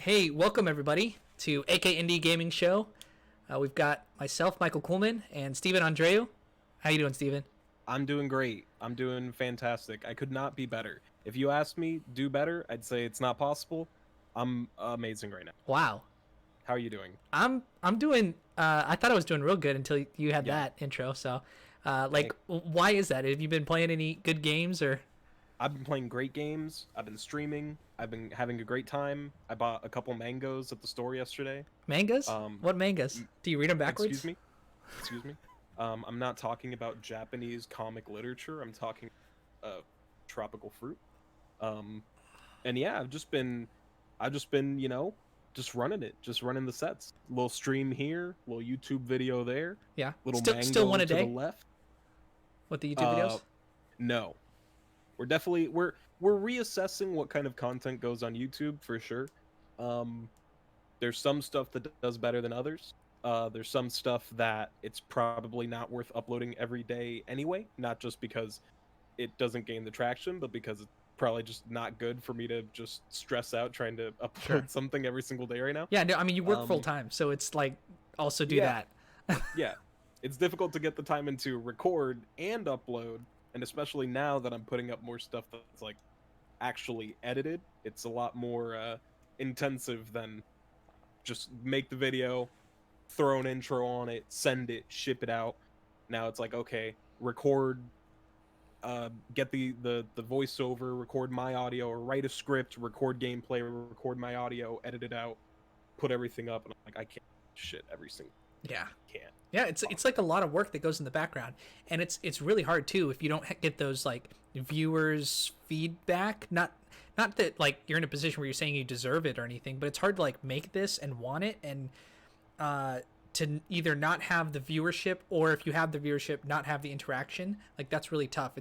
Hey, welcome everybody to AK Indie Gaming Show. We've got myself, Michael Kuhlman, and Steven Andreu. How you doing, Steven? I'm doing great. I'm doing fantastic. I could not be better. If you asked me do better, I'd say it's not possible. I'm amazing right now. Wow. How are you doing? I'm doing. I thought I was doing real good until you had Yeah. that intro. So, Hey, why is that? Have you been playing any good games or I've been playing great games. I've been streaming. I've been having a great time. I bought a couple mangoes at the store yesterday. mangas? Um, What mangas? m- Do you read them excuse backwards? me. Excuse me. I'm not talking about Japanese comic literature. I'm talking tropical fruit. Um, and yeah, I've just been, just running it, just running the sets. Little stream here, little YouTube video there, Yeah. little Still mango one a to the day left. with the YouTube Uh, videos. no, we're reassessing what kind of content goes on YouTube for sure. Um, there's some stuff that does better than others. There's some stuff that it's probably not worth uploading every day anyway, not just because it doesn't gain the traction, but because it's probably just not good for me to just stress out trying to Sure. upload something every single day right now. Yeah. No, I mean you work full Um, time, so it's like also do yeah, that. yeah. It's difficult to get the time into record and upload, and especially now that I'm putting up more stuff that's like actually edited, it's a lot more intensive than just make the video, throw an intro on it, send it, ship it out. Now it's like, okay, record, get the voiceover, record my audio, or write a script, record gameplay, record my audio, edit it out, put everything up, and I'm like, I can't shit every single Yeah. can't Yeah, it's like a lot of work that goes in the background, and it's really hard too if you don't get those like viewers feedback. Not that like you're in a position where you're saying you deserve it or anything, but it's hard to like make this and want it, and uh, to either not have the viewership, or if you have the viewership, not have the interaction. Like that's really tough.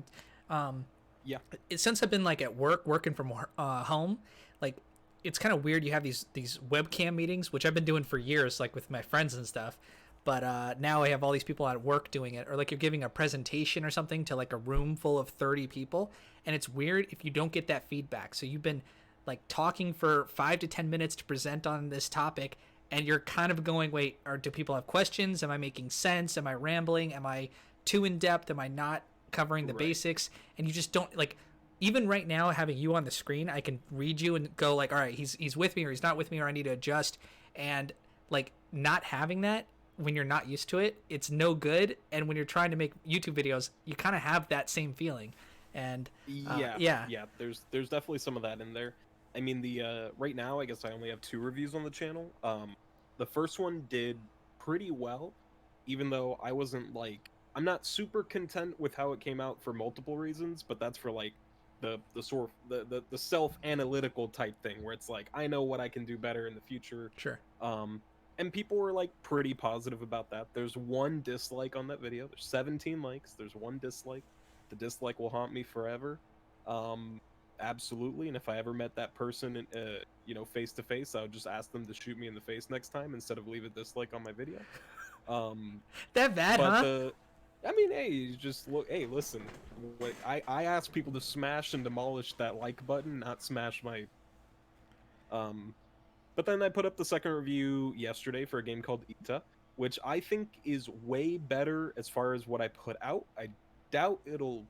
Um, yeah. since I've been like at work working from home, like it's kind of weird. You have these webcam meetings, which I've been doing for years, like with my friends and stuff. But now I have all these people at work doing it, or like you're giving a presentation or something to like a room full of 30 people, and it's weird if you don't get that feedback. So you've been like talking for 5 to 10 minutes to present on this topic, and you're kind of going, wait, or do people have questions? Am I making sense? Am I rambling? Am I too in depth? Am I not covering the Right. basics? And you just don't like. Even right now, having you on the screen, I can read you and go like, all right, he's with me or he's not with me, or I need to adjust. And like not having that when you're not used to it, it's no good. And when you're trying to make YouTube videos, you kind of have that same feeling. And Yeah, yeah, yeah. There's definitely some of that in there. I mean, the right now, I guess I only have two reviews on the channel. The first one did pretty well, even though I wasn't like I'm not super content with how it came out for multiple reasons, but that's for like the sort the self analytical type thing where it's like I know what I can do better in the future. sure. Um, and people were like pretty positive about that. There's one dislike on that video. There's 17 likes. There's one dislike. The dislike will haunt me forever. Um, absolutely. And if I ever met that person, face to face, I would just ask them to shoot me in the face next time instead of leave a dislike on my video. Um, That bad, but huh? I mean, hey, you just look. Hey, listen. What I ask people to smash and demolish that like button, not smash my. Um, but then I put up the second review yesterday for a game called Ita, which I think is way better as far as what I put out. I doubt it'll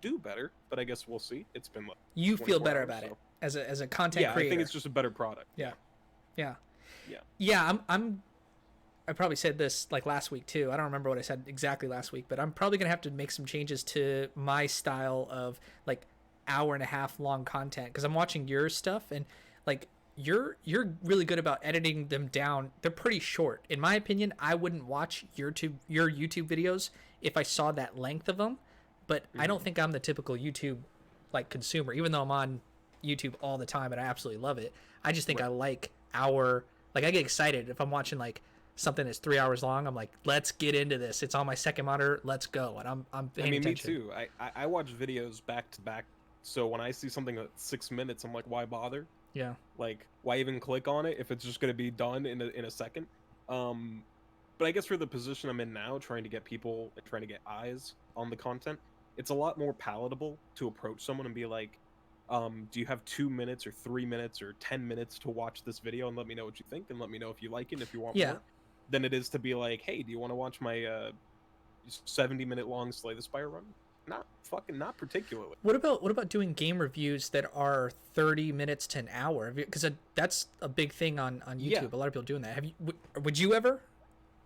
do better, but I guess we'll see. It's been like You feel 24 better hours, about it so as a content yeah, I think creator. it's just a better product. Yeah, Yeah, yeah, yeah. yeah. I probably said this like last week too. I don't remember what I said exactly last week, but I'm probably gonna have to make some changes to my style of like hour and a half long content, because I'm watching your stuff, and like you're really good about editing them down. They're pretty short, in my opinion. I wouldn't watch your YouTube videos if I saw that length of them, but I don't Hmm. think I'm the typical YouTube like consumer, even though I'm on YouTube all the time and I absolutely love it. I just think I Right. like our like I get excited if I'm watching like something that's 3 hours long. I'm like, let's get into this. It's on my second monitor. Let's go. And I'm I paying mean, me attention. too. I watch videos back to back, so when I see something that's 6 minutes, I'm like, why bother? Yeah. Like, why even click on it if it's just going to be done in a second? Um, but I guess for the position I'm in now, trying to get people and trying to get eyes on the content, it's a lot more palatable to approach someone and be like, Do you have 2 minutes or 3 minutes or 10 minutes to watch this video and let me know what you think and let me know if you like it and if you want Yeah. more, than it is to be like, hey, do you want to watch my 70-minute long Slay the Spire run? Not particularly. What about doing game reviews that are 30 minutes to an hour? Because that's a big thing on YouTube. Yeah. A lot of people doing that. Have you? Would you ever?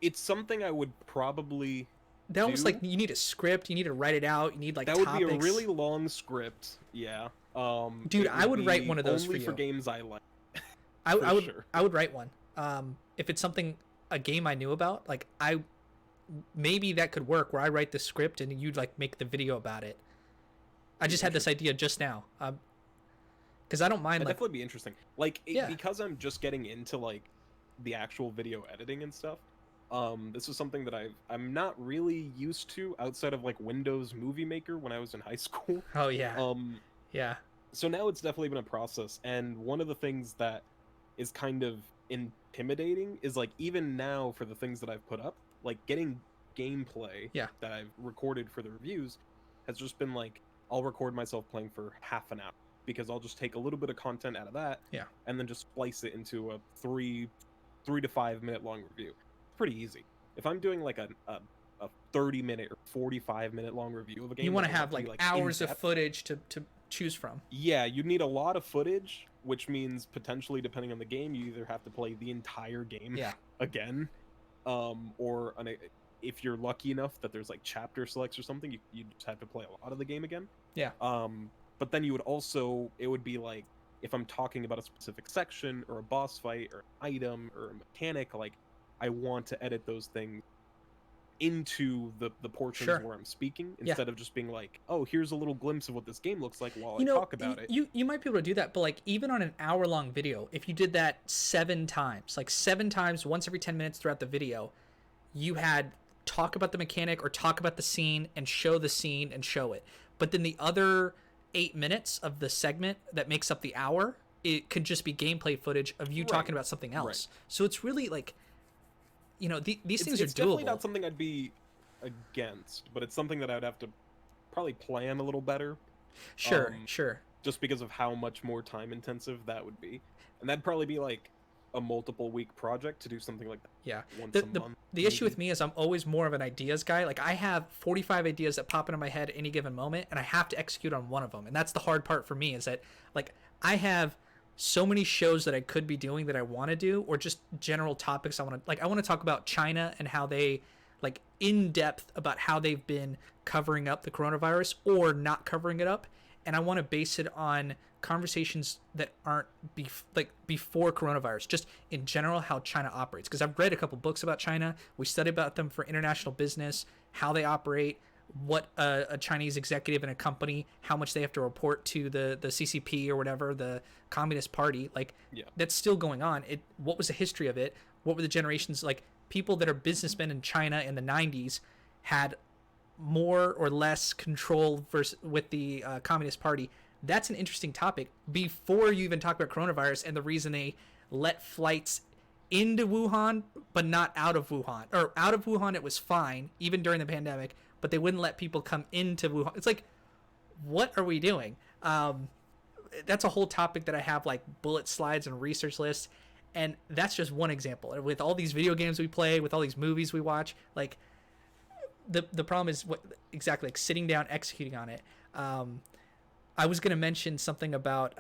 It's something I would probably That almost do. like you need a script. You need to write it out. You need like That topics. would be a really long script. Yeah. Dude, it I would write be one of those only for you. games I like. I would sure. I would write one. If it's a game I knew about, like maybe that could work where I write the script and you'd like make the video about it. I just had this idea just now. Because I don't mind. That'd Like, definitely be interesting. Like Yeah. because I'm just getting into like the actual video editing and stuff. This is something that I'm not really used to outside of like Windows Movie Maker when I was in high school. oh yeah, yeah, So now it's definitely been a process, and one of the things that is kind of intimidating is like even now for the things that I've put up, like getting gameplay Yeah. that I've recorded for the reviews has just been like I'll record myself playing for half an hour because I'll just take a little bit of content out of that, Yeah. and then just splice it into a 3 to 5 minute long review. It's pretty easy. If I'm doing like a 30-minute or 45-minute long review of a game, you want to that have will be, like hours of in-depth, footage to choose from. yeah, you need a lot of footage, which means potentially, depending on the game, you either have to play the entire game Yeah. again, or if you're lucky enough that there's like chapter selects or something, you just have to play a lot of the game again. Yeah. But then it would be like if I'm talking about a specific section or a boss fight or an item or a mechanic, like I want to edit those things into the portions Sure. where I'm speaking Yeah. instead of just being like, oh, here's a little glimpse of what this game looks like while You I know, talk about it. you might be able to do that, but like even on an hour-long video, if you did that 7 times, like 7 times, once every 10 minutes throughout the video, you had talk about the mechanic or talk about the scene and show the scene and show it. But then the other 8 minutes of the segment that makes up the hour, it could just be gameplay footage of you Right. talking about something else. Right. So it's really like, these things It's are definitely doable. not something I'd be against, but it's something that I'd have to probably plan a little better, Sure, um, sure. just because of how much more time intensive that would be. And that'd probably be like a multiple week project to do something like that Yeah. once The, a the, month. the issue maybe. with me is I'm always more of an ideas guy. Like I have 45 ideas that pop into my head at any given moment, and I have to execute on one of them. And that's the hard part for me is that like I have so many shows that I could be doing that I want to do, or just general topics I want to like. I want to talk about China and how they like in depth about how they've been covering up the coronavirus or not covering it up, and I want to base it on conversations that aren't before coronavirus, just in general how China operates, because I've read a couple books about China. We study about them for international business, how they operate, what a Chinese executive in a company, how much they have to report to the CCP or whatever, the Communist Party. Like Yeah. that's still going on. What was the history of it? What were the generations like? People that are businessmen in China in the 90s had more or less control with the Communist Party. That's an interesting topic before you even talk about coronavirus and the reason they let flights into Wuhan but not out of Wuhan. Or out of Wuhan it was fine even during the pandemic, but they wouldn't let people come into Wuhan. It's like, what are we doing? That's a whole topic that I have like bullet slides and research lists, and that's just one example. With all these video games we play, with all these movies we watch, like the problem is what exactly like sitting down executing on it. I was going to mention something about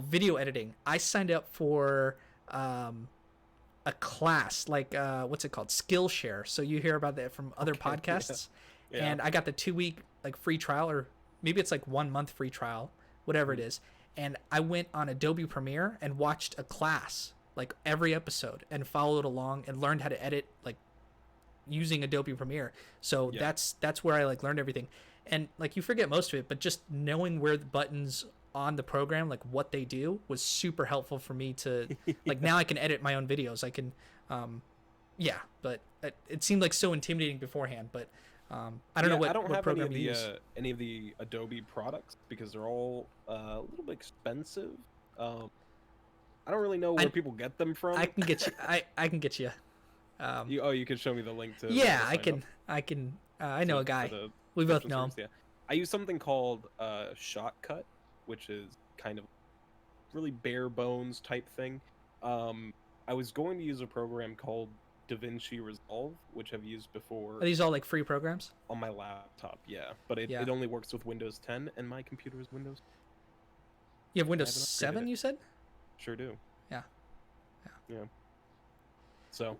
video editing. I signed up for a class like what's it called, Skillshare. So you hear about that from other podcasts. Yeah. And I got the 2-week like free trial, or maybe it's like 1 month free trial, whatever it is. And I went on Adobe Premiere and watched a class like every episode and followed along and learned how to edit like using Adobe Premiere. So Yeah. that's where I like learned everything. And like you forget most of it, but just knowing where the buttons on the program, like what they do, was super helpful for me to like now I can edit my own videos. I can but it seemed like so intimidating beforehand, but I don't know what I don't have program to use. any of the Adobe products because they're all a little bit expensive. I don't really know where people get them from. I can get you. I can get you. You can show me the link to. Yeah, the I sign can. I know a for guy. the We both subscription know him. service, yeah. I use something called Shotcut. which is kind of really bare bones type thing. I was going to use a program called DaVinci Resolve, which I've used before Are these all like free programs? on my laptop, yeah. But Yeah. it only works with Windows 10, and my computer is Windows. You have Windows haven't upgraded 7, it. you said? Sure do. Yeah. Yeah. So,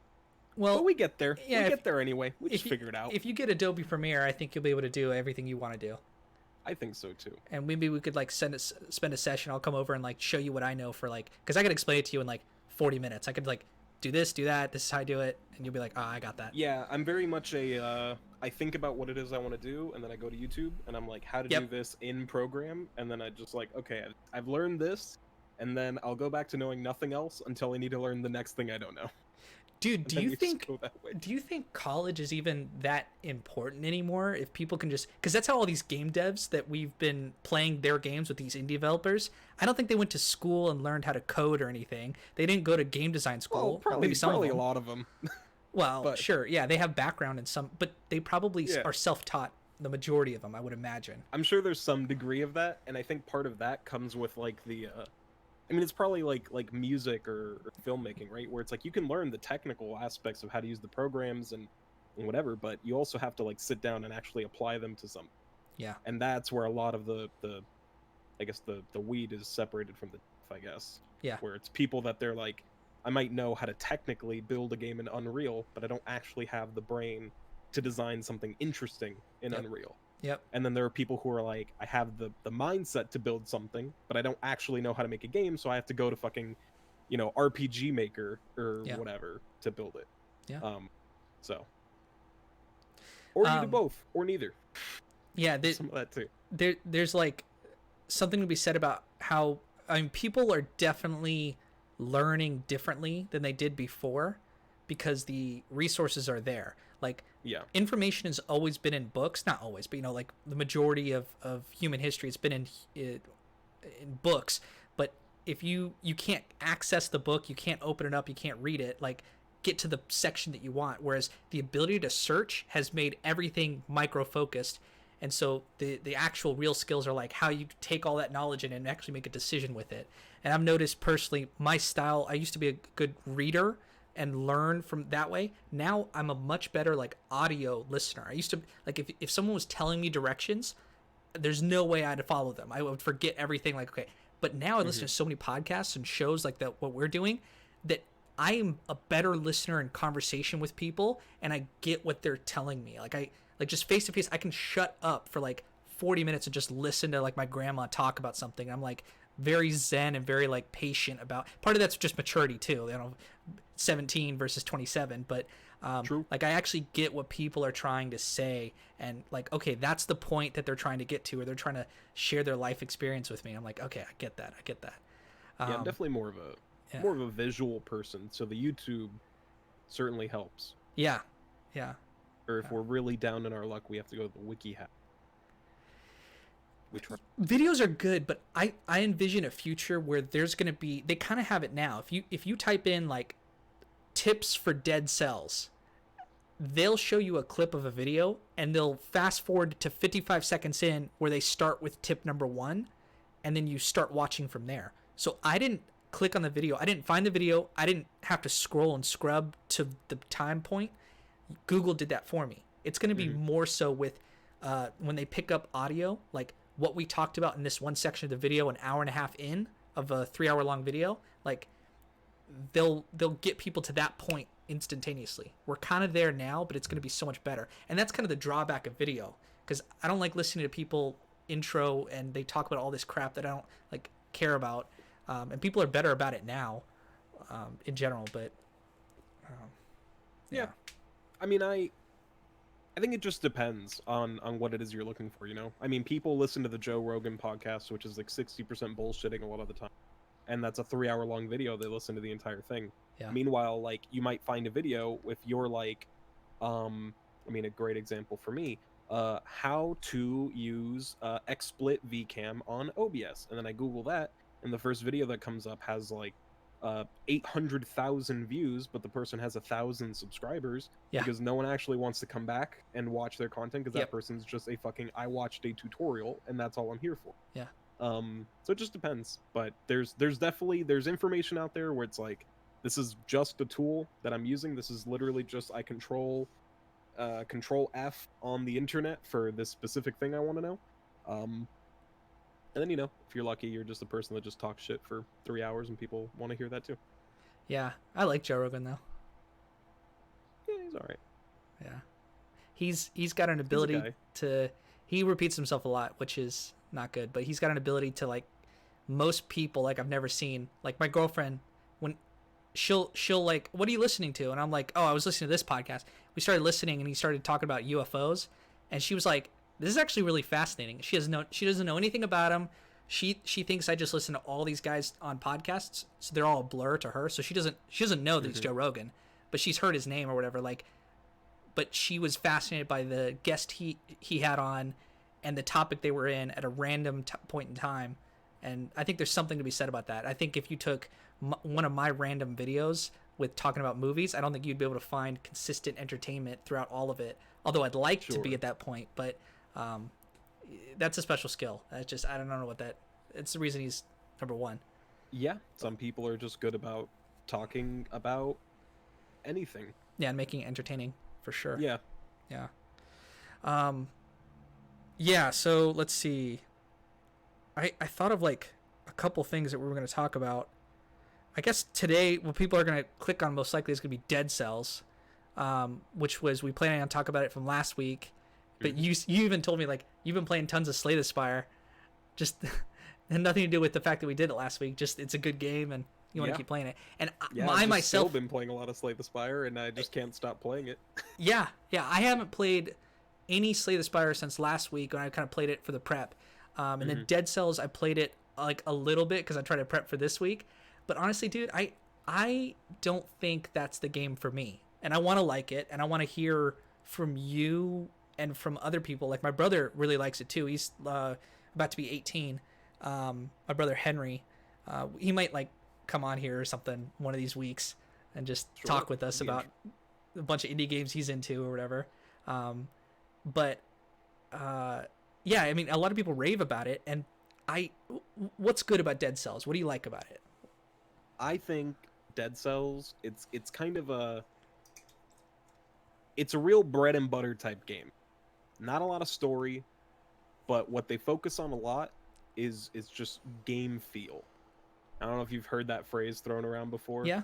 Well, but we get there. yeah, We if- get there anyway. We just you, figure it out. if you get Adobe Premiere, I think you'll be able to do everything you want to do. I think so too. And maybe we could like spend a session. I'll come over and like show you what I know for like, because I could explain it to you in like 40 minutes. I could like do this, do that. This is how I do it, and you'll be like, oh, I got that. Yeah, I'm very much a. I think about what it is I want to do, and then I go to YouTube, and I'm like, how to do this in program, and then I just like, okay, I've learned this, and then I'll go back to knowing nothing else until I need to learn the next thing I don't know. Dude, And do then you we just think go that way. do you think college is even that important anymore? If people can just, because that's how all these game devs that we've been playing their games with, these indie developers, I don't think they went to school and learned how to code or anything. They didn't go to game design school. Well, probably, maybe some probably of a them. lot of them. Well, but- sure, yeah, they have background in some, but they probably Yeah. are self-taught. The majority of them, I would imagine. I'm sure there's some degree of that, and I think part of that comes with like the. I mean, it's probably like music or filmmaking, right? Where it's like you can learn the technical aspects of how to use the programs and whatever, but you also have to like sit down and actually apply them to something. Yeah. And that's where a lot of the I guess the weed is separated from the I guess. Yeah. Where it's people that they're like, I might know how to technically build a game in Unreal, but I don't actually have the brain to design something interesting in Yep. Unreal. Yep. And then there are people who are like, I have the mindset to build something, but I don't actually know how to make a game, so I have to go to fucking, RPG Maker or Yeah. whatever to build it. Yeah. So. Or you do Um, both, or neither. Yeah, Some of that too. there's like something to be said about how, I mean, people are definitely learning differently than they did before because the resources are there. Like, Yeah. information has always been in books, not always, but like the majority of human history, it's been in books. But if you can't access the book, you can't open it up, you can't read it, like get to the section that you want. Whereas the ability to search has made everything micro focused. And so the actual real skills are like how you take all that knowledge in and actually make a decision with it. And I've noticed personally, my style, I used to be a good reader and learn from that way. Now I'm a much better like audio listener. I used to like, if someone was telling me directions, there's no way I'd follow them. I would forget everything. Like, okay, but now I listen to so many podcasts and shows like that, what we're doing, that I am a better listener in conversation with people, and I get what they're telling me. Like, I like just face to face, I can shut up for like 40 minutes and just listen to like my grandma talk about something. I'm like very zen and very like patient about. Part of that's just maturity too. 17 versus 27, but True. like I actually get what people are trying to say, and like, okay, that's the point that they're trying to get to, or they're trying to share their life experience with me. I'm like, okay, I get that. Yeah, I'm definitely more of a visual person, so the YouTube certainly helps. Yeah. Or if we're really down in our luck, we have to go to the wiki hack. Which Videos are good, but I envision a future where there's going to be, they kind of have it now. If you type in like tips for dead cells, they'll show you a clip of a video and they'll fast forward to 55 seconds in where they start with tip number 1, and then you start watching from there. So I didn't click on the video. I didn't find the video. I didn't have to scroll and scrub to the time point. Google did that for me. It's going to be more so with when they pick up audio, like what we talked about in this one section of the video, an hour and a half in of a 3-hour long video, like they'll get people to that point instantaneously. We're kind of there now, but it's going to be so much better. And that's kind of the drawback of video, because I don't like listening to people intro and they talk about all this crap that I don't like care about. And people are better about it now, in general, but yeah. I mean, I think it just depends on what it is you're looking for, I mean, people listen to the Joe Rogan podcast, which is like 60% bullshitting a lot of the time. And that's a 3-hour long video. They listen to the entire thing. Yeah. Meanwhile, like, you might find a video if you're like, I mean, a great example for me, how to use XSplit VCam on OBS. And then I Google that, and the first video that comes up has like 800,000 views, but the person has 1,000 subscribers because no one actually wants to come back and watch their content because that person's just a fucking, I watched a tutorial and that's all I'm here for. Yeah. So it just depends. But there's definitely there's information out there where it's like this is just a tool that I'm using. This is literally just I control F on the internet for this specific thing I want to know. Um, and then if you're lucky, you're just the person that just talks shit for 3 hours, and people want to hear that too. Yeah, I like Joe Rogan though. Yeah, he's all right. Yeah, he's got an He's a ability guy. to he repeats himself a lot, which is not good. But he's got an ability to like most people like I've never seen. Like my girlfriend when she'll like, what are you listening to? And I'm like, oh, I was listening to this podcast. We started listening and he started talking about UFOs, and she was like, this is actually really fascinating. She doesn't know anything about them. She thinks I just listen to all these guys on podcasts, so they're all a blur to her. So she doesn't know that it's Joe Rogan, but she's heard his name or whatever. Like, but she was fascinated by the guest he had on, and the topic they were in at a random point in time. And I think there's something to be said about that. I think if you took one of my random videos with talking about movies, I don't think you'd be able to find consistent entertainment throughout all of it. Although I'd like to be Sure. at that point, but um, that's a special skill. That's just I don't know what that. It's the reason he's number one. Yeah, some people are just good about talking about anything. Yeah, and making it entertaining for sure. Yeah. Yeah. Um. Yeah. So let's see. I thought of like a couple things that we were going to talk about. I guess today what people are going to click on most likely is going to be Dead Cells, which was we planned on talking about it from last week, but you even told me like you've been playing tons of Slay the Spire, just had nothing to do with the fact that we did it last week. Just it's a good game and you want to Yeah. keep playing it. And Yeah, I I've just still myself, been playing a lot of Slay the Spire, and I just can't stop playing it. yeah, I haven't played any Slay the Spire since last week when I kind of played it for the prep. And then Dead Cells, I played it like a little bit because I tried to prep for this week. But honestly, dude, I don't think that's the game for me. And I want to like it, and I want to hear from you and from other people. Like my brother really likes it too. He's about to be 18. My brother Henry, he might like come on here or something one of these weeks and just Sure, talk with us that'd be about a bunch of indie games he's into or whatever. But yeah, I mean, a lot of people rave about it, and what's good about Dead Cells? What do you like about it? I think Dead Cells, it's kind of it's a real bread and butter type game. Not a lot of story, but what they focus on a lot is just game feel. I don't know if you've heard that phrase thrown around before. Yeah,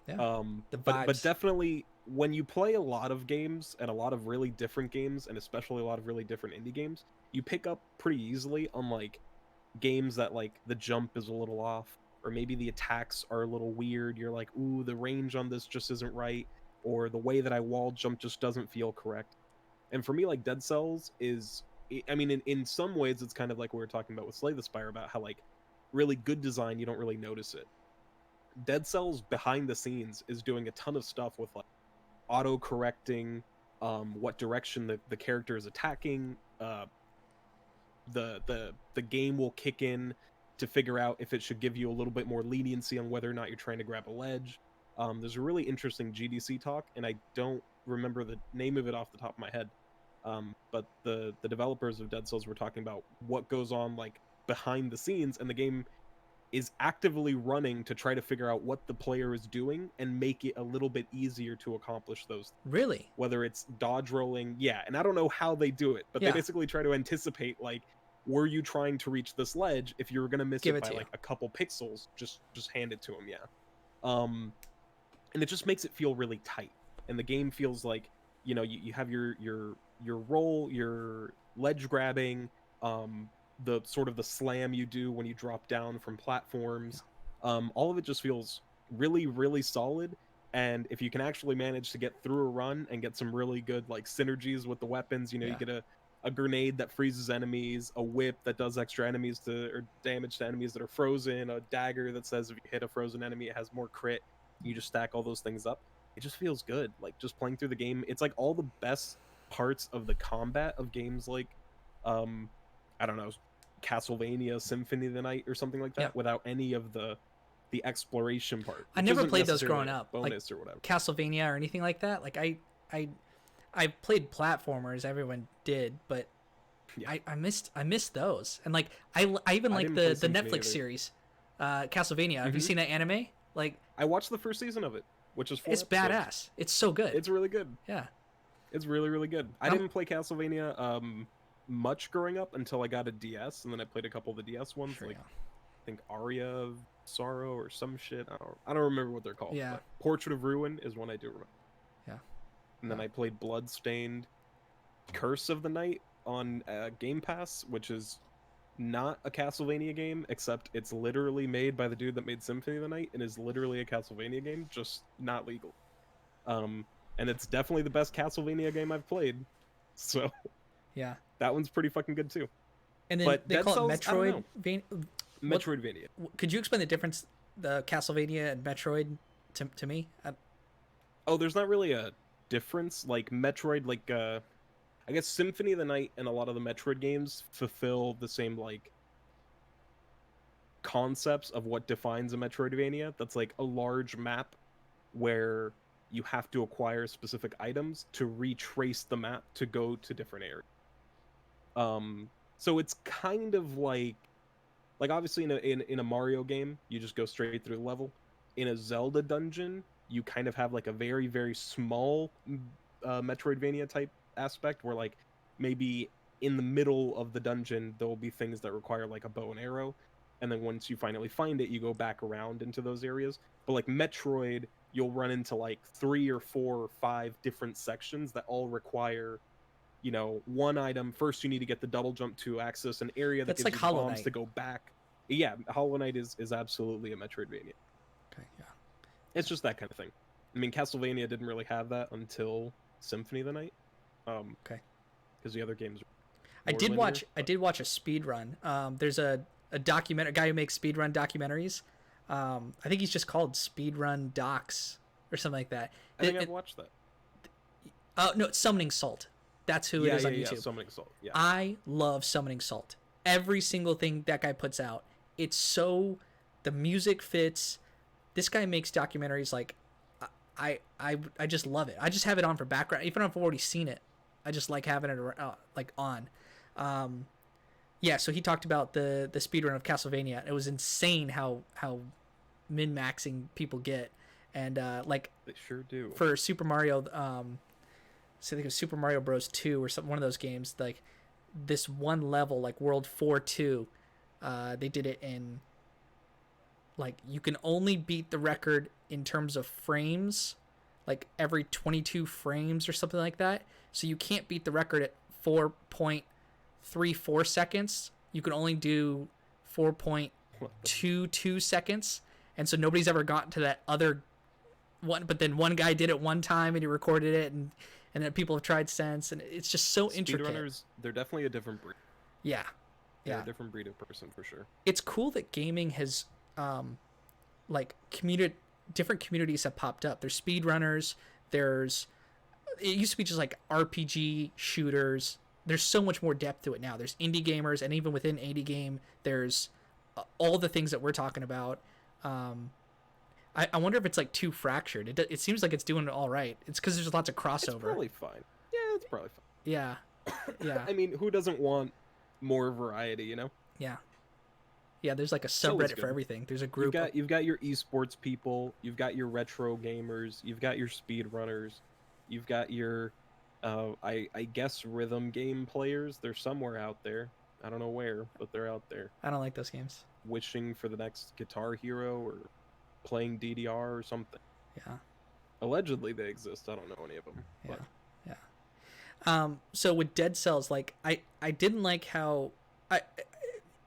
yeah, the But vibes. definitely when you play a lot of games and a lot of really different games, and especially a lot of really different indie games, you pick up pretty easily on like games that like the jump is a little off, or maybe the attacks are a little weird. You're like, ooh, the range on this just isn't right, or the way that I wall jump just doesn't feel correct. And for me, like Dead Cells is, I mean, in some ways, it's kind of like we were talking about with Slay the Spire about how like really good design, you don't really notice it. Dead Cells behind the scenes is doing a ton of stuff with like auto correcting, what direction the character is attacking. The game will kick in to figure out if it should give you a little bit more leniency on whether or not you're trying to grab a ledge. There's a really interesting GDC talk, and I don't remember the name of it off the top of my head. But the developers of Dead Cells were talking about what goes on like behind the scenes, and the game is actively running to try to figure out what the player is doing and make it a little bit easier to accomplish those. Really? Whether it's dodge rolling, yeah, and I don't know how they do it, but Yeah. they basically try to anticipate like, were you trying to reach this ledge? If you were gonna miss Give it it by to you. like a couple pixels, just hand it to him, yeah. And it just makes it feel really tight, and the game feels like you have your roll, your ledge grabbing, the sort of the slam you do when you drop down from platforms. All of it just feels really, really solid. And if you can actually manage to get through a run and get some really good like synergies with the weapons, you Yeah. get a grenade that freezes enemies, a whip that does extra enemies to or damage to enemies that are frozen, a dagger that says if you hit a frozen enemy it has more crit. You just stack all those things up. It just feels good. Like just playing through the game, it's like all the best parts of the combat of games like I don't know, Castlevania Symphony of the Night or something like that, Yeah. without any of the exploration part. I which never isn't played those necessarily growing a up, like bonus or whatever. Castlevania or anything like that. Like I played platformers. Everyone did, but Yeah, I missed those, and like I even I like didn't play the Symphony Netflix either. series, Castlevania. Have you Hmm. seen that anime? Like, I watched the first season of it, which is 4 it's episodes. badass. It's so good. It's really good. Yeah. It's really, really good. I I'm didn't play Castlevania much growing up until I got a DS, and then I played a couple of the DS ones, sure. like Yeah. I think Aria of Sorrow or some shit. I don't remember what they're called, Yeah. but Portrait of Ruin is one I do remember. Yeah. And then Yeah. I played Bloodstained, Curse of the Night on Game Pass, which is not a Castlevania game, except it's literally made by the dude that made Symphony of the Night and is literally a Castlevania game, just not legal. Um, and it's definitely the best Castlevania game I've played. So Yeah. that one's pretty fucking good too. And then But they Dead call it Cells, I don't Metroid. know. What? Metroidvania. Could you explain the difference, the Castlevania and Metroid, to me? Oh, there's not really a difference. Like Metroid, like I guess Symphony of the Night and a lot of the Metroid games fulfill the same like concepts of what defines a Metroidvania. That's like a large map where you have to acquire specific items to retrace the map to go to different areas. So it's kind of like obviously in a Mario game, you just go straight through the level. In a Zelda dungeon, you kind of have like a very very small Metroidvania type aspect where like maybe in the middle of the dungeon there will be things that require like a bow and arrow, and then once you finally find it, you go back around into those areas. But like Metroid, you'll run into like 3 or 4 or 5 different sections that all require one item. First you need to get the double jump to access an area that That's gives like you the Hollow bombs Knight. to go back. Yeah, Hollow Knight is absolutely a Metroidvania. Okay. Yeah. It's just that kind of thing. I mean, Castlevania didn't really have that until Symphony of the Night, Okay. because the other games are more linear. I But did watch a speed run. There's a guy who makes speed run documentaries. I think he's just called Speedrun Docs or something like that. I think I've watched that. No, it's Summoning Salt. That's who it Yeah, is yeah, on yeah. YouTube. Summoning Salt. Yeah, I love Summoning Salt. Every single thing that guy puts out, it's so the music fits. This guy makes documentaries like I just love it. I just have it on for background, even if I've already seen it. I just like having it like on. Yeah, so he talked about the speedrun of Castlevania. It was insane how min maxing people get, and like they sure do. for Super Mario, so I think it was Super Mario Bros. 2 or something, one of those games. Like this one level, like World 4-2, they did it in like you can only beat the record in terms of frames, like every 22 frames or something like that. So you can't beat the record at 4.34 seconds. You can only do 4.22 seconds. And so nobody's ever gotten to that other one, but then one guy did it one time and he recorded it, and then people have tried since, and it's just so intricate. Speedrunners, they're definitely a different breed. Yeah. They're Yeah. a different breed of person for sure. It's cool that gaming has like different communities have popped up. There's speedrunners, there's it used to be just like RPG shooters. There's so much more depth to it now. There's indie gamers, and even within indie game, there's all the things that we're talking about. I wonder if it's like too fractured. It seems like it's doing all right. It's because there's lots of crossover. It's probably fine. Yeah, it's probably fine. Yeah, yeah, I mean, who doesn't want more variety, yeah, yeah. There's like a It's always subreddit for good. everything. There's a You've group. got you've got your esports people, you've got your retro gamers, you've got your speedrunners, you've got your I guess rhythm game players. They're somewhere out there. I don't know where, but they're out there I don't like those games. wishing for the next Guitar Hero or playing DDR or something. Yeah, Allegedly they exist. I don't know any of them. yeah, But yeah. So with Dead Cells, like I didn't like how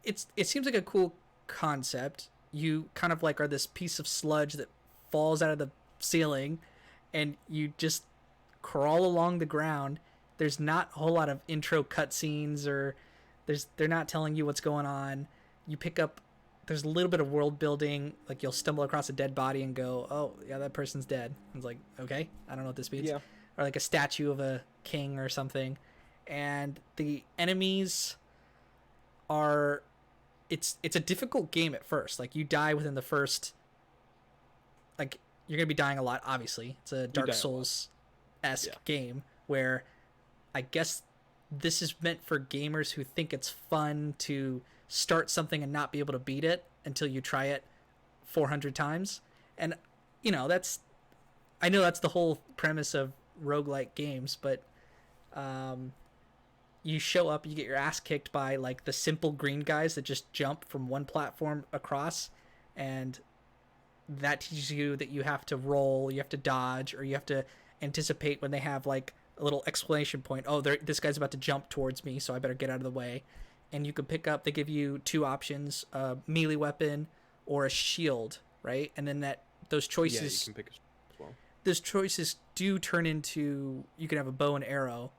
it seems like a cool concept. You kind of like are this piece of sludge that falls out of the ceiling, and you just crawl along the ground. There's not a whole lot of intro cutscenes, or they're not telling you what's going on. You pick up. There's a little bit of world building, like you'll stumble across a dead body and go, "Oh, yeah, that person's dead." It's like, okay, I don't know what this means. yeah, Or like a statue of a king or something, and the enemies are it's a difficult game at first. Like you die within the first, like you're gonna be dying a lot. Obviously, it's a die Dark a lot. Souls esque Yeah. game where I guess this is meant for gamers who think it's fun to start something and not be able to beat it until you try it 400 times. And that's, I know that's the whole premise of roguelike games, but you show up, you get your ass kicked by like the simple green guys that just jump from one platform across, and that teaches you that you have to roll, you have to dodge, or you have to anticipate when they have like a little exclamation point. Oh, this guy's about to jump towards me, so I better get out of the way. And you can pick up, they give you two options, a melee weapon or a shield, right? And then those choices, you can pick as well. Those choices do turn into, you can have a bow and arrow,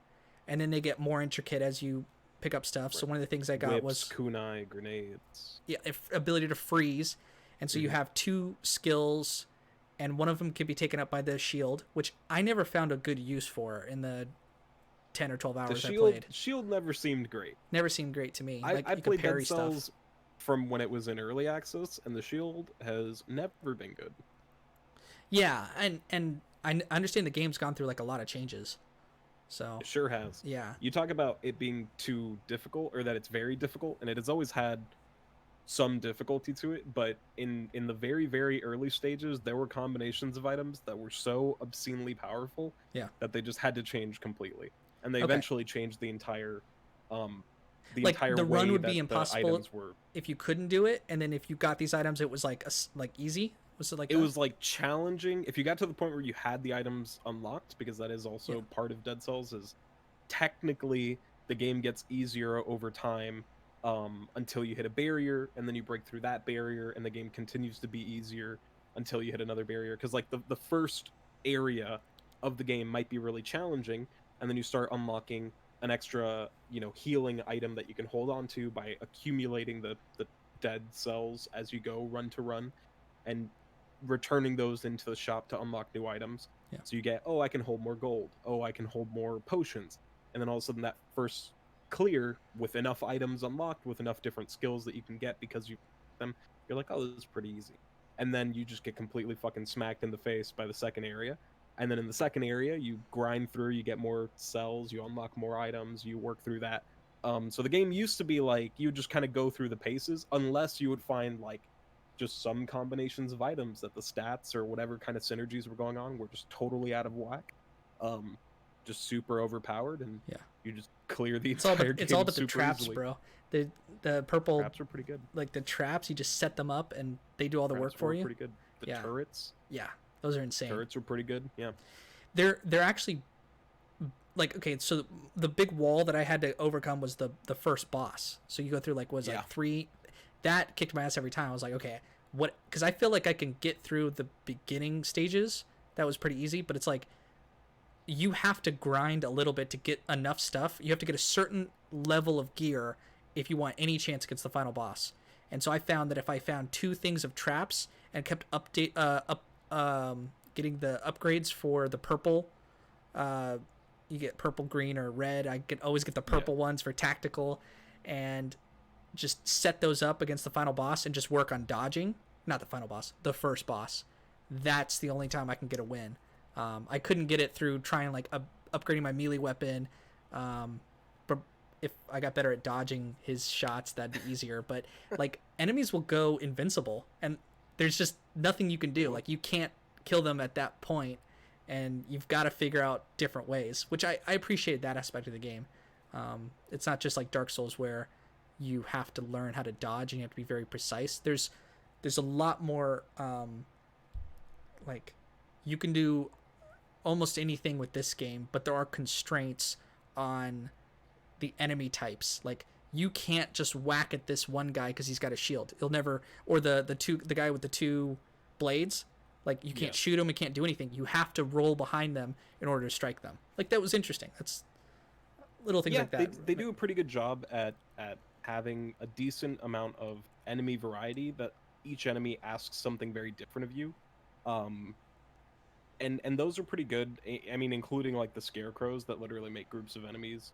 and then they get more intricate as you pick up stuff. Right. So one of the things I got Whips, was kunai, grenades. Yeah, ability to freeze. And so you have two skills, and one of them can be taken up by the shield, which I never found a good use for in the 10 or 12 hours I played. Shield never seemed great. Never seemed great to me. I played Dead Cells from when it was in early access, and the shield has never been good. Yeah, and I understand the game's gone through like a lot of changes. So it sure has. Yeah. You talk about it being too difficult, or that it's very difficult, and it has always had some difficulty to it, but in the very, very early stages, there were combinations of items that were so obscenely powerful that they just had to change completely. And they eventually changed the entire entire the way run would that be impossible the items were. If you couldn't do it, and then if you got these items, it was like easy. Was it like it was like challenging if you got to the point where you had the items unlocked, because that is also part of Dead Cells. Is technically the game gets easier over time until you hit a barrier, and then you break through that barrier, and the game continues to be easier until you hit another barrier. Because like the first area of the game might be really challenging, and then you start unlocking an extra healing item that you can hold on to by accumulating the dead cells as you go run to run, and returning those into the shop to unlock new items. So you get, I can hold more gold, I can hold more potions, and then all of a sudden that first clear with enough items unlocked, with enough different skills that you can get because you them, you're like, this is pretty easy. And then you just get completely fucking smacked in the face by the second area. And then in the second area, you grind through, you get more cells, you unlock more items, you work through that. So the game used to be like, you just kind of go through the paces, unless you would find like just some combinations of items that the stats or whatever kind of synergies were going on were just totally out of whack. Just super overpowered, and you just clear the entire game. It's all but the traps, easily. Bro. The purple traps are pretty good. Like the traps, you just set them up and they do all the work for you. Pretty good. The turrets. Yeah, those are insane. Turrets are pretty good. Yeah. They're actually like, okay, so the big wall that I had to overcome was the first boss. So you go through like 3. That kicked my ass every time. I was like, okay, what? Because I feel like I can get through the beginning stages. That was pretty easy, but it's like you have to grind a little bit to get enough stuff. You have to get a certain level of gear if you want any chance against the final boss. And so I found that if I found 2 things of traps and kept getting the upgrades for the purple, you get purple, green, or red. I always get the purple ones for tactical, and just set those up against the final boss and just work on dodging. Not the final boss, the first boss. That's the only time I can get a win. I couldn't get it through trying like upgrading my melee weapon. But if I got better at dodging his shots, that'd be easier. But like enemies will go invincible, and there's just nothing you can do. Like you can't kill them at that point, and you've got to figure out different ways, which I appreciate that aspect of the game. It's not just like Dark Souls where you have to learn how to dodge and you have to be very precise. There's a lot more like you can do almost anything with this game, but there are constraints on the enemy types. Like you can't just whack at this one guy because he's got a shield. He'll never, or the guy with the 2 blades. Like you can't shoot him, you can't do anything. You have to roll behind them in order to strike them. Like that was interesting. That's little things like that. They do a pretty good job at having a decent amount of enemy variety, that each enemy asks something very different of you. And those are pretty good. I mean, including like the scarecrows that literally make groups of enemies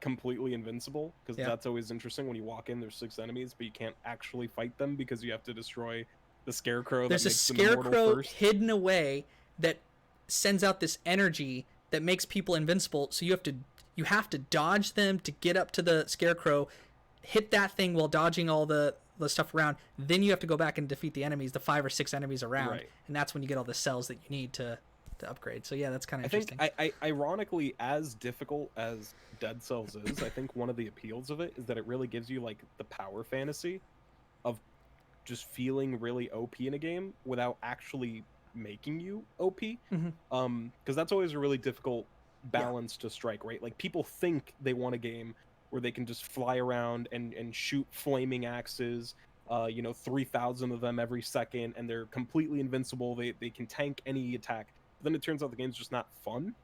completely invincible, because that's always interesting. When you walk in, there's 6 enemies, but you can't actually fight them because you have to destroy the scarecrow. There's a scarecrow hidden away that sends out this energy that makes people invincible, so you you have to dodge them to get up to the scarecrow, hit that thing while dodging all the stuff around. Then you have to go back and defeat the enemies, the 5 or 6 enemies around, Right. and that's when you get all the cells that you need to upgrade. So yeah, that's kind of I think, interesting. ironically, as difficult as Dead Cells is, I think one of the appeals of it is that it really gives you like the power fantasy of just feeling really OP in a game without actually making you OP. Hmm. Because that's always a really difficult Yeah. balance to strike, right? Like people think they want a game where they can just fly around and shoot flaming axes, 3,000 of them every second, and they're completely invincible. They can tank any attack. But then it turns out the game's just not fun.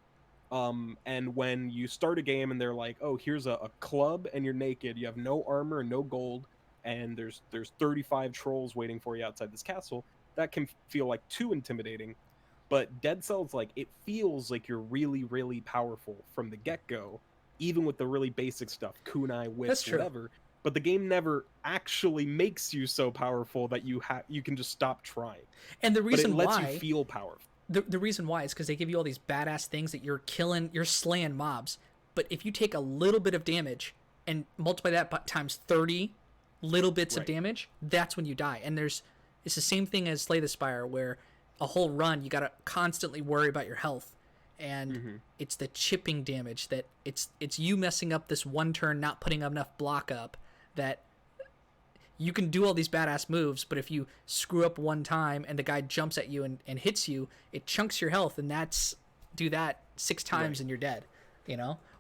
And when you start a game and they're like, oh, here's a club and you're naked, you have no armor and no gold, and there's 35 trolls waiting for you outside this castle, that can feel like too intimidating. But Dead Cells, like, it feels like you're really, really powerful from the get-go, even with the really basic stuff, kunai, That's whips, true. whatever. But the game never actually makes you so powerful that you can just stop trying. And the But it reason lets you why feel powerful. the reason why is because they give you all these badass things that you're killing, you're slaying mobs. But if you take a little bit of damage and multiply that times 30 little bits of Right. damage, that's when you die. And it's the same thing as Slay the Spire, where a whole run you gotta constantly worry about your health, and Mhm. it's the chipping damage that it's you messing up this one turn, not putting enough block up, that you can do all these badass moves, but if you screw up one time and the guy jumps at you and hits you, it chunks your health, and do that 6 times Right. and you're dead,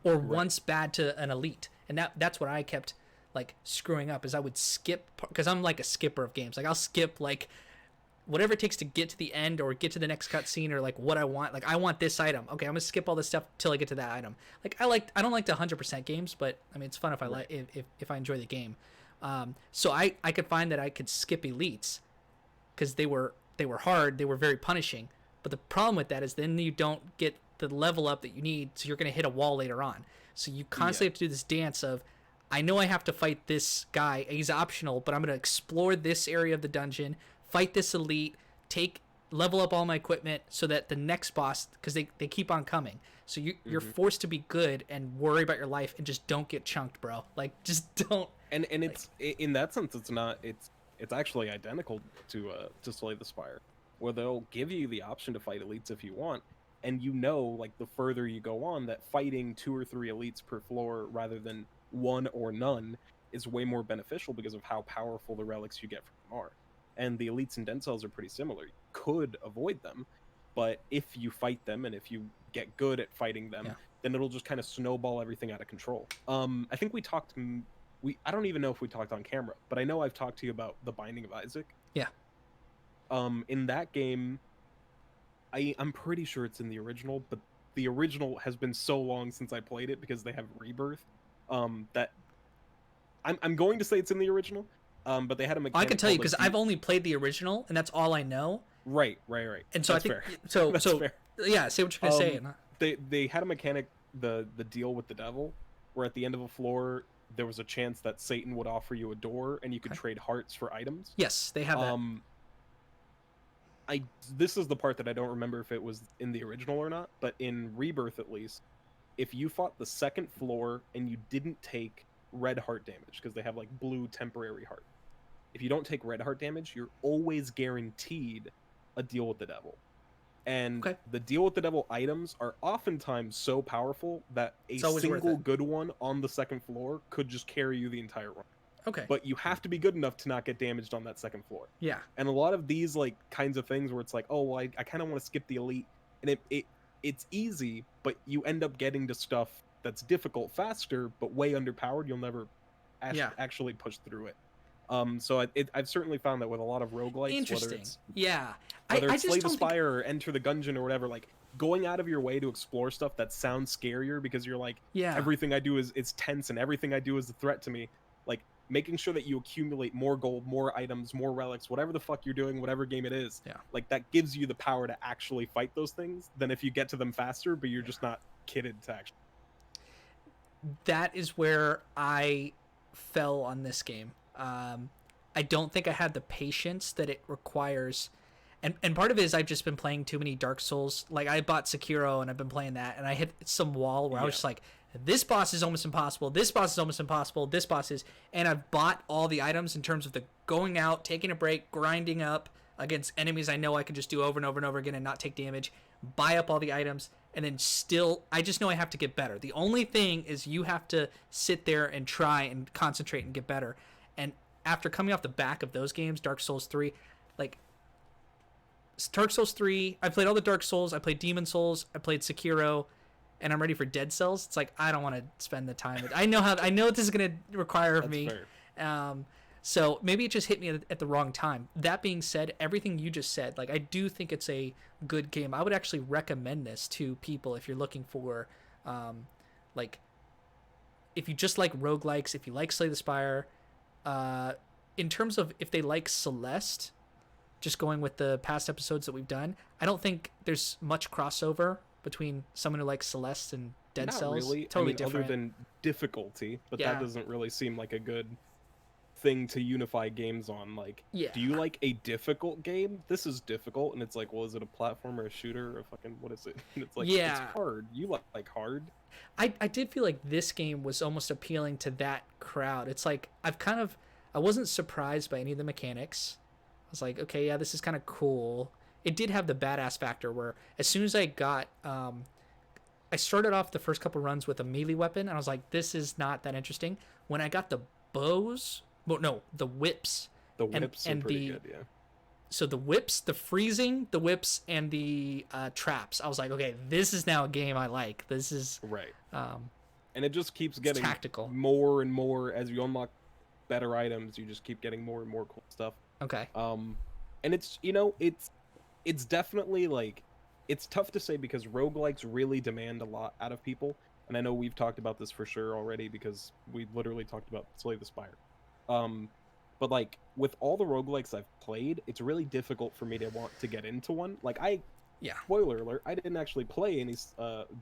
or Right. once bad to an elite. And that's what I kept like screwing up, is I would skip, because I'm like a skipper of games. Like I'll skip like whatever it takes to get to the end or get to the next cutscene, or like what I want. Like I want this item. Okay, I'm gonna skip all this stuff till I get to that item. Like I don't like to 100% games, but I mean it's fun if I like if I enjoy the game. So I could find that I could skip elites because they were hard, they were very punishing. But the problem with that is then you don't get the level up that you need, so you're gonna hit a wall later on. So you constantly have to do this dance of, I know I have to fight this guy. He's optional, but I'm gonna explore this area of the dungeon, fight this elite, level up all my equipment so that the next boss, because they keep on coming. So you're forced to be good and worry about your life and just don't get chunked, bro. Like just don't. And like, it's in that sense, it's actually identical to Slay the Spire, where they'll give you the option to fight elites if you want, and like the further you go on, that fighting 2 or 3 elites per floor rather than one or none is way more beneficial because of how powerful the relics you get from them are. And the elites in Dead Cells are pretty similar. You could avoid them, but if you fight them and if you get good at fighting them, Yeah. then it'll just kind of snowball everything out of control. I think we talked. I don't even know if we talked on camera, but I know I've talked to you about The Binding of Isaac. Yeah. In that game, I'm pretty sure it's in the original, but the original has been so long since I played it because they have Rebirth. That I'm going to say it's in the original. But they had a mechanic. I can tell you called because I've only played the original and that's all I know. Right. And so That's I think fair. so. That's so fair. yeah, say what you're gonna say. They had a mechanic, the deal with the devil, where at the end of a floor there was a chance that Satan would offer you a door and you could trade hearts for items. Yes, they have that. This is the part that I don't remember if it was in the original or not, but in Rebirth at least, if you fought the second floor and you didn't take red heart damage, because they have like blue temporary heart, if you don't take red heart damage, you're always guaranteed a deal with the devil. And the deal with the devil items are oftentimes so powerful that a single good one on the second floor could just carry you the entire run. Okay. But you have to be good enough to not get damaged on that second floor. Yeah. And a lot of these like kinds of things where it's like, oh, well, I kind of want to skip the elite, and it's easy, but you end up getting to stuff that's difficult faster, but way underpowered. You'll never actually push through it. So I've certainly found that with a lot of roguelikes, Interesting. whether it's Slay the Spire or Enter the Gungeon or whatever, like going out of your way to explore stuff that sounds scarier because you're like, everything I do is tense and everything I do is a threat to me. Like making sure that you accumulate more gold, more items, more relics, whatever the fuck you're doing, whatever game it is. Yeah. Like that gives you the power to actually fight those things than if you get to them faster, but you're just not kitted to actually. That is where I fell on this game. I don't think I had the patience that it requires, And part of it is I've just been playing too many Dark Souls. Like I bought Sekiro and I've been playing that, and I hit some wall where I was just like, this boss is almost impossible. This boss is almost impossible. This boss is, and I've bought all the items in terms of the going out, taking a break, grinding up against enemies I know I can just do over and over and over again and not take damage. Buy up all the items, and then still, I just know I have to get better. The only thing is you have to sit there and try and concentrate and get better. And after coming off the back of those games, Dark Souls 3, like Dark Souls 3, I played all the Dark Souls, I played Demon Souls, I played Sekiro, and I'm ready for Dead Cells. It's like I don't want to spend the time. I know what this is going to require of me. So maybe it just hit me at the wrong time. That being said, everything you just said, like I do think it's a good game. I would actually recommend this to people if you're looking for, like, if you just like roguelikes, if you like Slay the Spire, in terms of if they like Celeste, just going with the past episodes that we've done, I don't think there's much crossover between someone who likes Celeste and Dead Cells. Not really. Totally different. Other than difficulty, but Yeah. that doesn't really seem like a good thing to unify games on. Like, Yeah. do you like a difficult game? This is difficult, and it's like, well, is it a platformer, a shooter, or a fucking what is it? And it's like, Yeah. it's hard. You like hard. I did feel like this game was almost appealing to that crowd. It's like I wasn't surprised by any of the mechanics. I was like, okay, yeah, this is kind of cool. It did have the badass factor where as soon as I got, I started off the first couple runs with a melee weapon, and I was like, this is not that interesting. When I got the bows, well, no, the whips. The whips are pretty good, yeah. So the whips, the freezing, the whips, and the traps. I was like, okay, this is now a game I like. This is right. And it just keeps getting tactical. More and more as you unlock better items. You just keep getting more and more cool stuff. Okay. And it's it's definitely like it's tough to say because roguelikes really demand a lot out of people. And I know we've talked about this for sure already because we literally talked about Slay the Spire. But like with all the roguelikes I've played, it's really difficult for me to want to get into one. Like spoiler alert, I didn't actually play any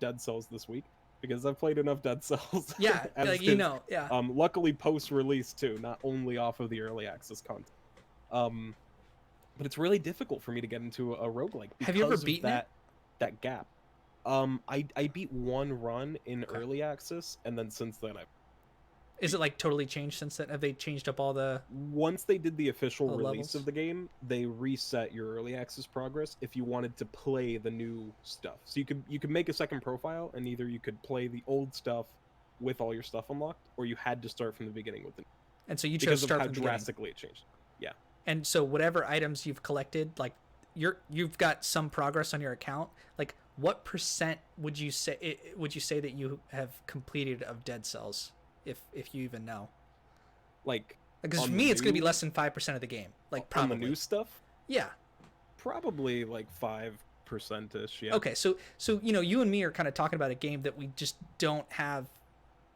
Dead Cells this week because I've played enough Dead Cells. Yeah, like yeah. Luckily post-release too, not only off of the early access content. But it's really difficult for me to get into a roguelike because have you ever beaten that gap. I beat one run in early access, and then since then Is it like totally changed since then? Have they changed up all the... Once they did the official release levels of the game, they reset your early access progress if you wanted to play the new stuff. So you could make a second profile, and either you could play the old stuff with all your stuff unlocked, or you had to start from the beginning with it. And so you chose to start from the beginning. Because of how drastically it changed. Yeah. And so whatever items you've collected, like you've got some progress on your account. Like what percent would you say that you have completed of Dead Cells, if you even know? Like, because for me, it's going to be less than 5% of the game. Like probably on the new stuff. Yeah. Probably like 5%ish. Yeah. Okay, so you and me are kind of talking about a game that we just don't have.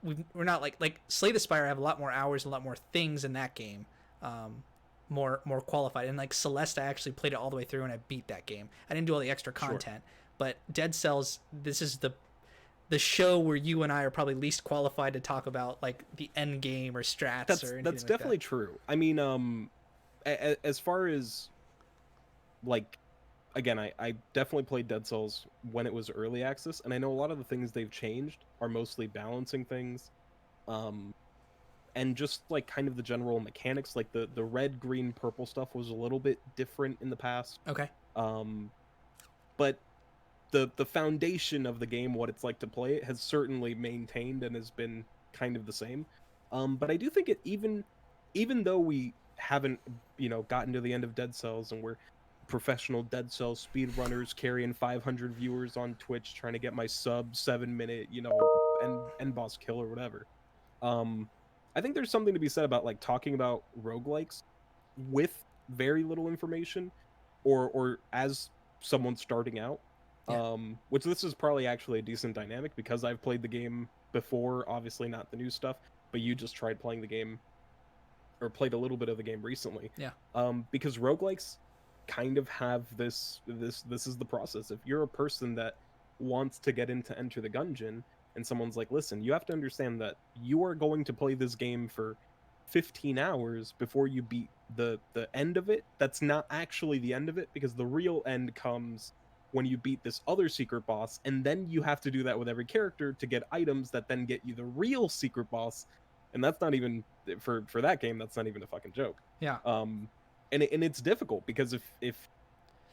We're not like Slay the Spire. I have a lot more hours, a lot more things in that game. More qualified, and like Celeste, I actually played it all the way through and I beat that game. I didn't do all the extra content, but Dead Cells, this is the show where you and I are probably least qualified to talk about like the end game or strats. That's definitely true. I mean, as far as like, again, I definitely played Dead Cells when it was early access, and I know a lot of the things they've changed are mostly balancing things. And just like kind of the general mechanics, like the red, green, purple stuff was a little bit different in the past. Okay. But the foundation of the game, what it's like to play it, has certainly maintained and has been kind of the same. But I do think it even though we haven't gotten to the end of Dead Cells and we're professional Dead Cells speedrunners carrying 500 viewers on Twitch trying to get my sub 7-minute end boss kill or whatever. I think there's something to be said about like talking about roguelikes with very little information or as someone starting out. Which this is probably actually a decent dynamic because I've played the game before, obviously not the new stuff, but you just tried playing the game or played a little bit of the game recently. Yeah. Because roguelikes kind of have this is the process. If you're a person that wants to get into Enter the Gungeon, and someone's like, listen, you have to understand that you are going to play this game for 15 hours before you beat the end of it that's not actually the end of it, because the real end comes when you beat this other secret boss, and then you have to do that with every character to get items that then get you the real secret boss. And that's not even for that game, that's not even a fucking joke. Yeah. And it's difficult because if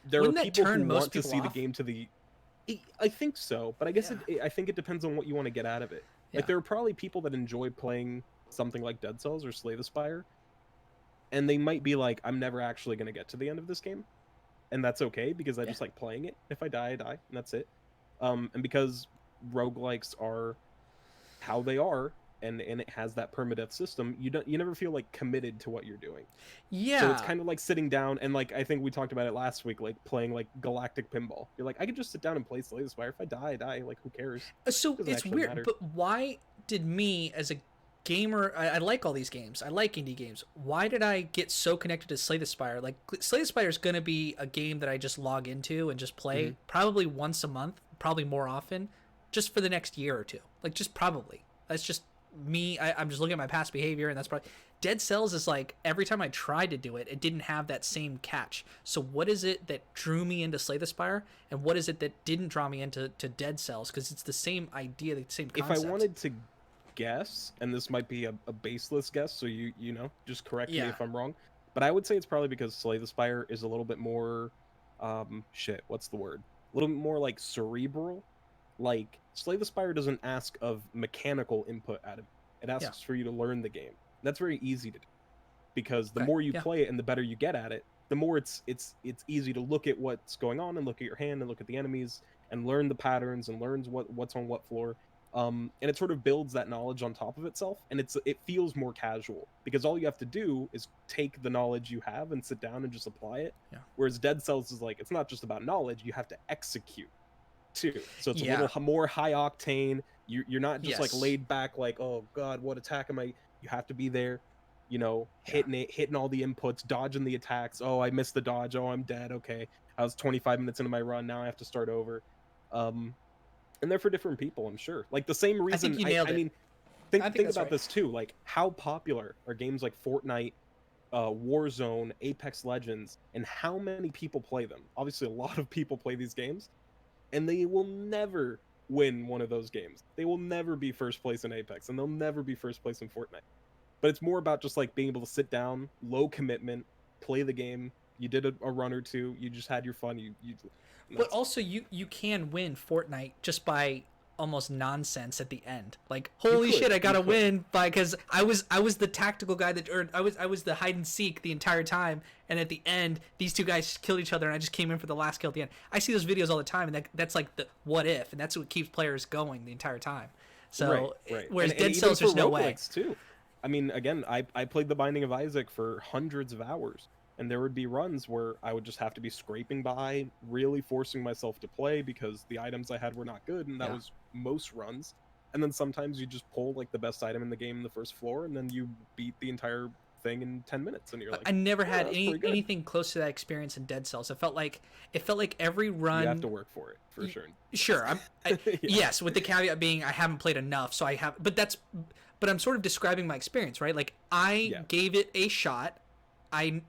there are Wouldn't that people who turn most want to people see the off? game to the I think so, but I guess Yeah. I think it depends on what you want to get out of it. Yeah. Like there are probably people that enjoy playing something like Dead Cells or Slay the Spire, and they might be like, I'm never actually going to get to the end of this game, and that's okay because I Yeah. just like playing it. If I die, I die, and that's it. And because roguelikes are how they are, and it has that permadeath system, you never feel like committed to what you're doing. So it's Yeah. kind of like sitting down and, like, I think we talked about it last week, like playing like galactic pinball. You're like, I could just sit down and play Slay the Spire. If I die, I die. Like, who cares? So Doesn't it's actually weird, matter. but why did me as a gamer, I like all these games, I like indie games, why did I get so connected to Slay the Spire? Like, Slay the Spire is going to be a game that I just log into and just play probably once a month, probably more often, just for the next year or two. Like, just probably. That's just me. I'm just looking at my past behavior, and that's probably Dead Cells is like every time I tried to do it, it didn't have that same catch. So what is it that drew me into Slay the Spire, and what is it that didn't draw me into Dead Cells? Because it's the same idea, the same concept. If I wanted to guess, and this might be a baseless guess, so you know, just correct me if I'm wrong, but I would say it's probably because Slay the Spire is a little bit more, what's the word? A little bit more like cerebral. Like, Slay the Spire doesn't ask of mechanical input out of it. It asks for you to learn the game. That's very easy to do, because the more you play it and the better you get at it, the more it's easy to look at what's going on and look at your hand and look at the enemies and learn the patterns and learns what's on what floor. And it sort of builds that knowledge on top of itself, and it feels more casual because all you have to do is take the knowledge you have and sit down and just apply it. Yeah. Whereas Dead Cells is like, it's not just about knowledge, you have to execute too. So it's a Yeah. little more high octane. You're not just like Yes. laid back like, oh god, what attack am I? You have to be there, you know, hitting all the inputs, dodging the attacks. Oh, I missed the dodge. Oh, I'm dead. Okay, I was 25 minutes into my run. Now I have to start over. And they're for different people, I'm sure. Like the same reason. I think you nailed it. I mean, I think think that's about right. this too. Like, how popular are games like Fortnite, Warzone, Apex Legends, and how many people play them? Obviously, a lot of people play these games, and they will never win one of those games. They will never be first place in Apex, and they'll never be first place in Fortnite. But it's more about just like being able to sit down, low commitment, play the game. You did a run or two. You just had your fun. But also, you can win Fortnite just by almost nonsense at the end. Like, holy shit, I gotta win because I was the tactical guy that, or I was the hide and seek the entire time, and at the end these two guys killed each other, and I just came in for the last kill at the end. I see those videos all the time, and that's like the what if, and that's what keeps players going the entire time. So right. Whereas and Dead Cells, there's no way. Too. I mean, again, I played The Binding of Isaac for hundreds of hours, and there would be runs where I would just have to be scraping by, really forcing myself to play because the items I had were not good, and that was most runs. And then sometimes you just pull like the best item in the game in the first floor, and then you beat the entire thing in 10 minutes, and you're like, I never had anything close to that experience in Dead Cells. It felt like every run. You have to work for it, for sure. Sure, yes, with the caveat being I haven't played enough, so I have. But I'm sort of describing my experience, right? Like, I gave it a shot. I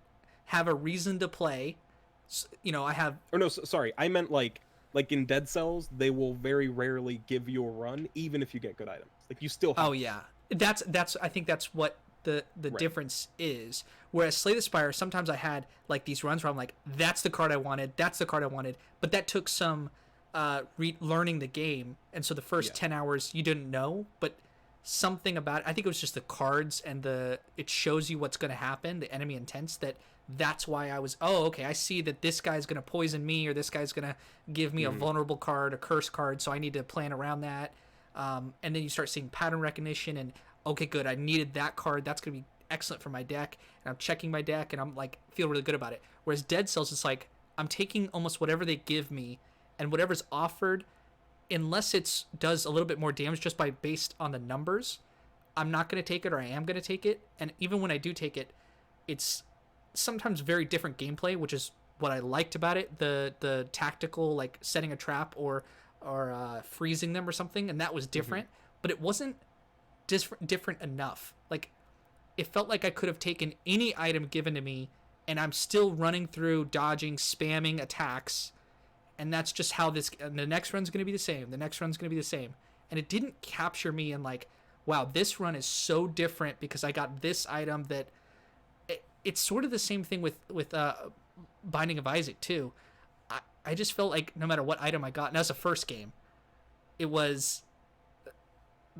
have a reason to play. You know, I have. Or no, sorry, I meant like in Dead Cells, they will very rarely give you a run, even if you get good items. Like, you still have. Oh yeah, that's. I think that's what the difference is. Whereas Slay the Spire, sometimes I had like these runs where I'm like, that's the card I wanted, but that took some learning the game, and so the first 10 hours you didn't know, but something about it, I think it was just the cards and it shows you what's going to happen, the enemy intents, that's why I was, okay, I see that this guy's going to poison me, or this guy's going to give me a vulnerable card, a curse card, so I need to plan around that. And then you start seeing pattern recognition, and okay, good, I needed that card, that's going to be excellent for my deck, and I'm checking my deck, and I'm like, feel really good about it. Whereas Dead Cells, it's like, I'm taking almost whatever they give me, and whatever's offered, unless it does a little bit more damage just by based on the numbers, I'm not going to take it, or I am going to take it. And even when I do take it, it's sometimes very different gameplay, which is what I liked about it. The tactical, like setting a trap or freezing them or something, and that was different. But it wasn't different enough. Like, it felt like I could have taken any item given to me, and I'm still running through, dodging, spamming attacks, and that's just how this. And the next run's going to be the same. The next run's going to be the same, and it didn't capture me in like, wow, this run is so different because I got this item that. It's sort of the same thing with Binding of Isaac too. I just felt like no matter what item I got, and that was the first game, it was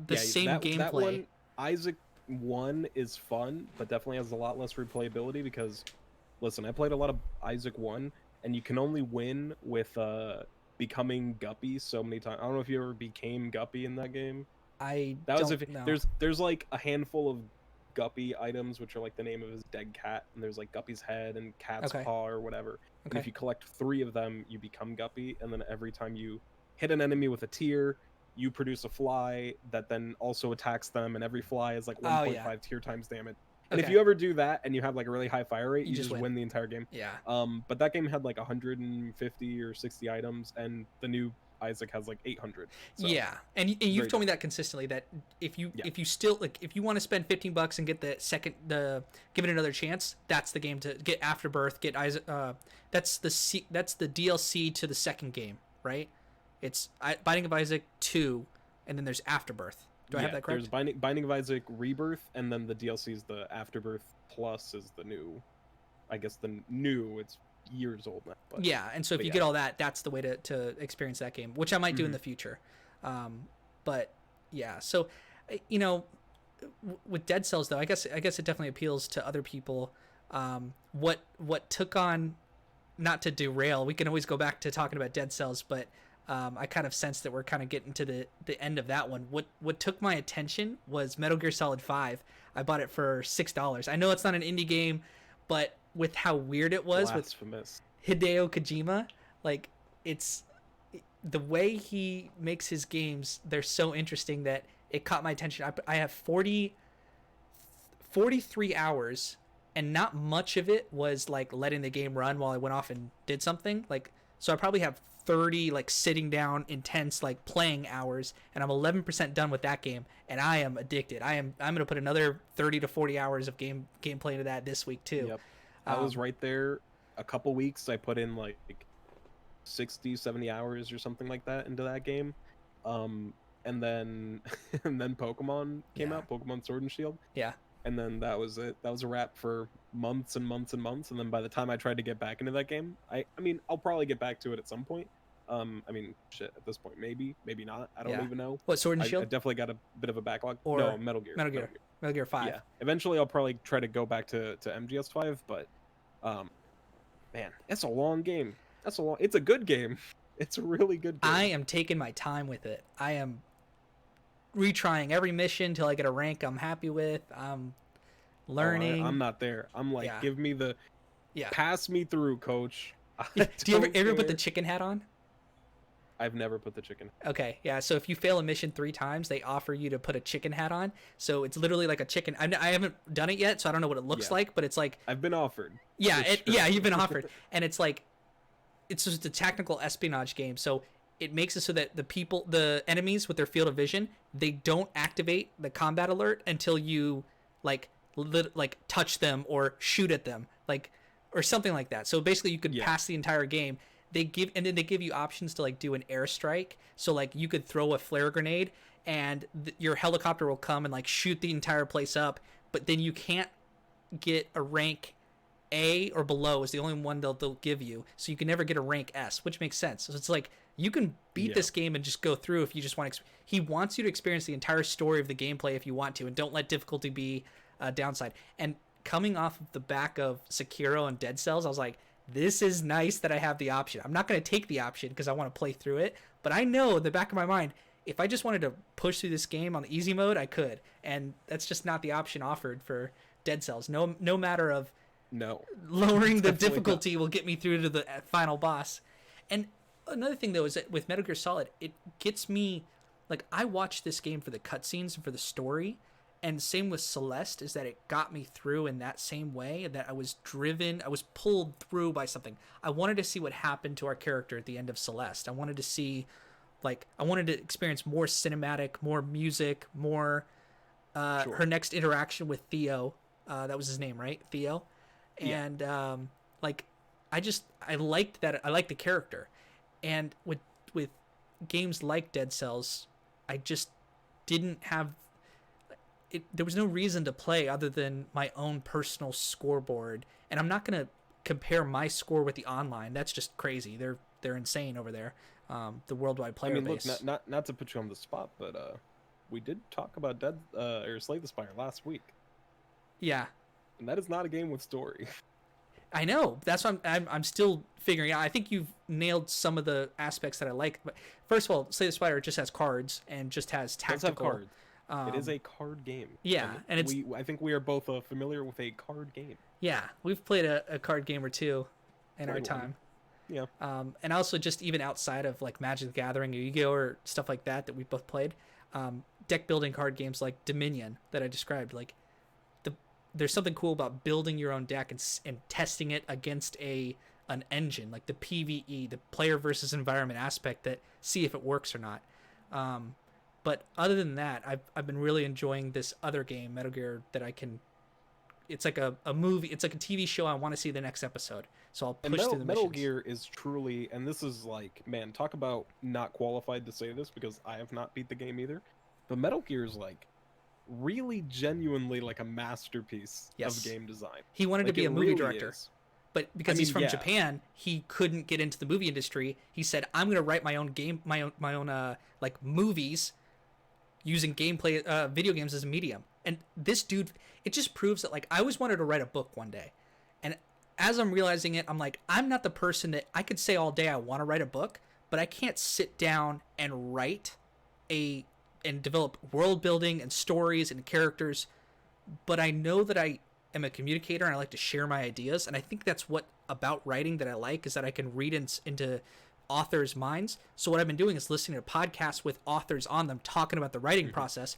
the same gameplay. That one, Isaac 1 is fun, but definitely has a lot less replayability because, listen, I played a lot of Isaac 1, and you can only win with becoming Guppy so many times. I don't know if you ever became Guppy in that game. There's like a handful of Guppy items, which are like the name of his dead cat, and there's like Guppy's head and cat's paw or whatever. And if you collect 3 of them, you become Guppy, and then every time you hit an enemy with a tear, you produce a fly that then also attacks them, and every fly is like 1.5 tear times damage. And if you ever do that and you have like a really high fire rate, you just win the entire game. Yeah. But that game had like 150 or 60 items, and the new Isaac has like 800. So yeah, and you've told me that consistently, that if you still like, if you want to spend $15 and get give it another chance, that's the game to get. Afterbirth, get Isaac. That's the DLC to the second game, right? It's Binding of Isaac 2, and then there's Afterbirth. Do I have that correct? There's Binding of Isaac Rebirth, and then the DLC is the Afterbirth Plus is the new. I guess it's years old now. Yeah, and so if you get all that, that's the way to experience that game, which I might do in the future. But yeah, so with Dead Cells though, I guess it definitely appeals to other people. What took on, not to derail, we can always go back to talking about Dead Cells, but I kind of sense that we're kind of getting to the end of that one. What took my attention was Metal Gear Solid 5. I bought it for $6. I know it's not an indie game, but with how weird it was Blasphemous. With Hideo Kojima, like, it's the way he makes his games, they're so interesting that it caught my attention. I have 43 hours, and not much of it was like letting the game run while I went off and did something. Like, so I probably have 30 like sitting down intense like playing hours, and I'm 11% done with that game, and I am addicted. I'm gonna put another 30 to 40 hours of gameplay into that this week too. Yep. I was right there. A couple weeks I put in like 60, 70 hours or something like that into that game. And then Pokemon came out, Pokemon Sword and Shield. Yeah. And then that was it. That was a wrap for months and months and months. And then by the time I tried to get back into that game, I mean, I'll probably get back to it at some point. I mean, shit, at this point, maybe not. I don't even know. What, Sword and Shield? I definitely got a bit of a backlog. Or no, Metal Gear. Metal Gear 5. Yeah. Eventually, I'll probably try to go back to MGS 5, but man, it's a long game. It's a good game. It's a really good game. I am taking my time with it. I am retrying every mission till I get a rank I'm happy with. I'm learning. I'm not there. I'm like, give me the pass me through, coach. Do you ever put the chicken hat on? I've never put the chicken. Okay, yeah. So if you fail a mission 3 times, they offer you to put a chicken hat on. So it's literally like a chicken. I haven't done it yet, so I don't know what it looks like. But it's like, I've been offered. Yeah, you've been offered, and it's like, it's just a tactical espionage game. So it makes it so that the enemies with their field of vision, they don't activate the combat alert until you like touch them or shoot at them, like, or something like that. So basically, you could pass the entire game. They give you options to like do an airstrike. So like you could throw a flare grenade and your helicopter will come and like shoot the entire place up. But then you can't get a rank A or below is the only one they'll give you. So you can never get a rank S, which makes sense. So it's like you can beat this game and just go through if you just want. He wants you to experience the entire story of the gameplay if you want to, and don't let difficulty be a downside. And coming off of the back of Sekiro and Dead Cells, I was like, this is nice that I have the option. I'm not going to take the option because I want to play through it, but I know in the back of my mind, if I just wanted to push through this game on the easy mode, I could. And that's just not the option offered for Dead Cells. No matter of lowering the difficulty will get me through to the final boss. And another thing though is that with Metal Gear Solid, it gets me, like, I watch this game for the cutscenes and for the story. And same with Celeste, is that it got me through in that same way, and that I was pulled through by something. I wanted to see what happened to our character at the end of Celeste. I wanted to experience more cinematic, more music, more her next interaction with Theo, That was his name, right? Theo. Yeah. And like I liked that. I liked the character, and with games like Dead Cells, I just didn't have it. There was no reason to play other than my own personal scoreboard, and I'm not gonna compare my score with the online. That's just crazy. They're insane over there. The worldwide I player mean, look, base. not to put you on the spot, but we did talk about Dead or Slay the Spire last week, Yeah, and that is not a game with story. I know. That's what I'm still figuring out. I think you've nailed some of the aspects that I like. But first of all, Slay the Spire just has cards and just has It does tactical. have cards. It is a card game. Yeah, and it's I think we are both familiar with a card game. yeah. We've played a card game or two in our Played one. time. Yeah. And also just even outside of like Magic the Gathering or Yu-Gi-Oh or stuff like that we both played. Deck building card games like Dominion that I described, like there's something cool about building your own deck and testing it against an engine, like the PvE, the player versus environment aspect, that see if it works or not. But other than that, I've been really enjoying this other game, Metal Gear, that I can. It's like a movie. It's like a TV show. I want to see the next episode, so I'll push through the Metal missions. Gear is truly, and this is like, man, talk about not qualified to say this because I have not beat the game either. But Metal Gear is like really genuinely like a masterpiece Yes. of game design. He wanted to Like, be it a movie really director. is. But because I he's mean, from yeah. Japan, he couldn't get into the movie industry. He said, "I'm going to write my own game, my own like movies, using gameplay, video games as a medium." And this dude, it just proves that like I always wanted to write a book one day, and as I'm realizing it, I'm like, I'm not the person that I could say all day I want to write a book, but I can't sit down and write and develop world building and stories and characters. But I know that I am a communicator and I like to share my ideas, and I think that's what about writing that I like, is that I can read into authors' minds. So what I've been doing is listening to podcasts with authors on them talking about the writing process.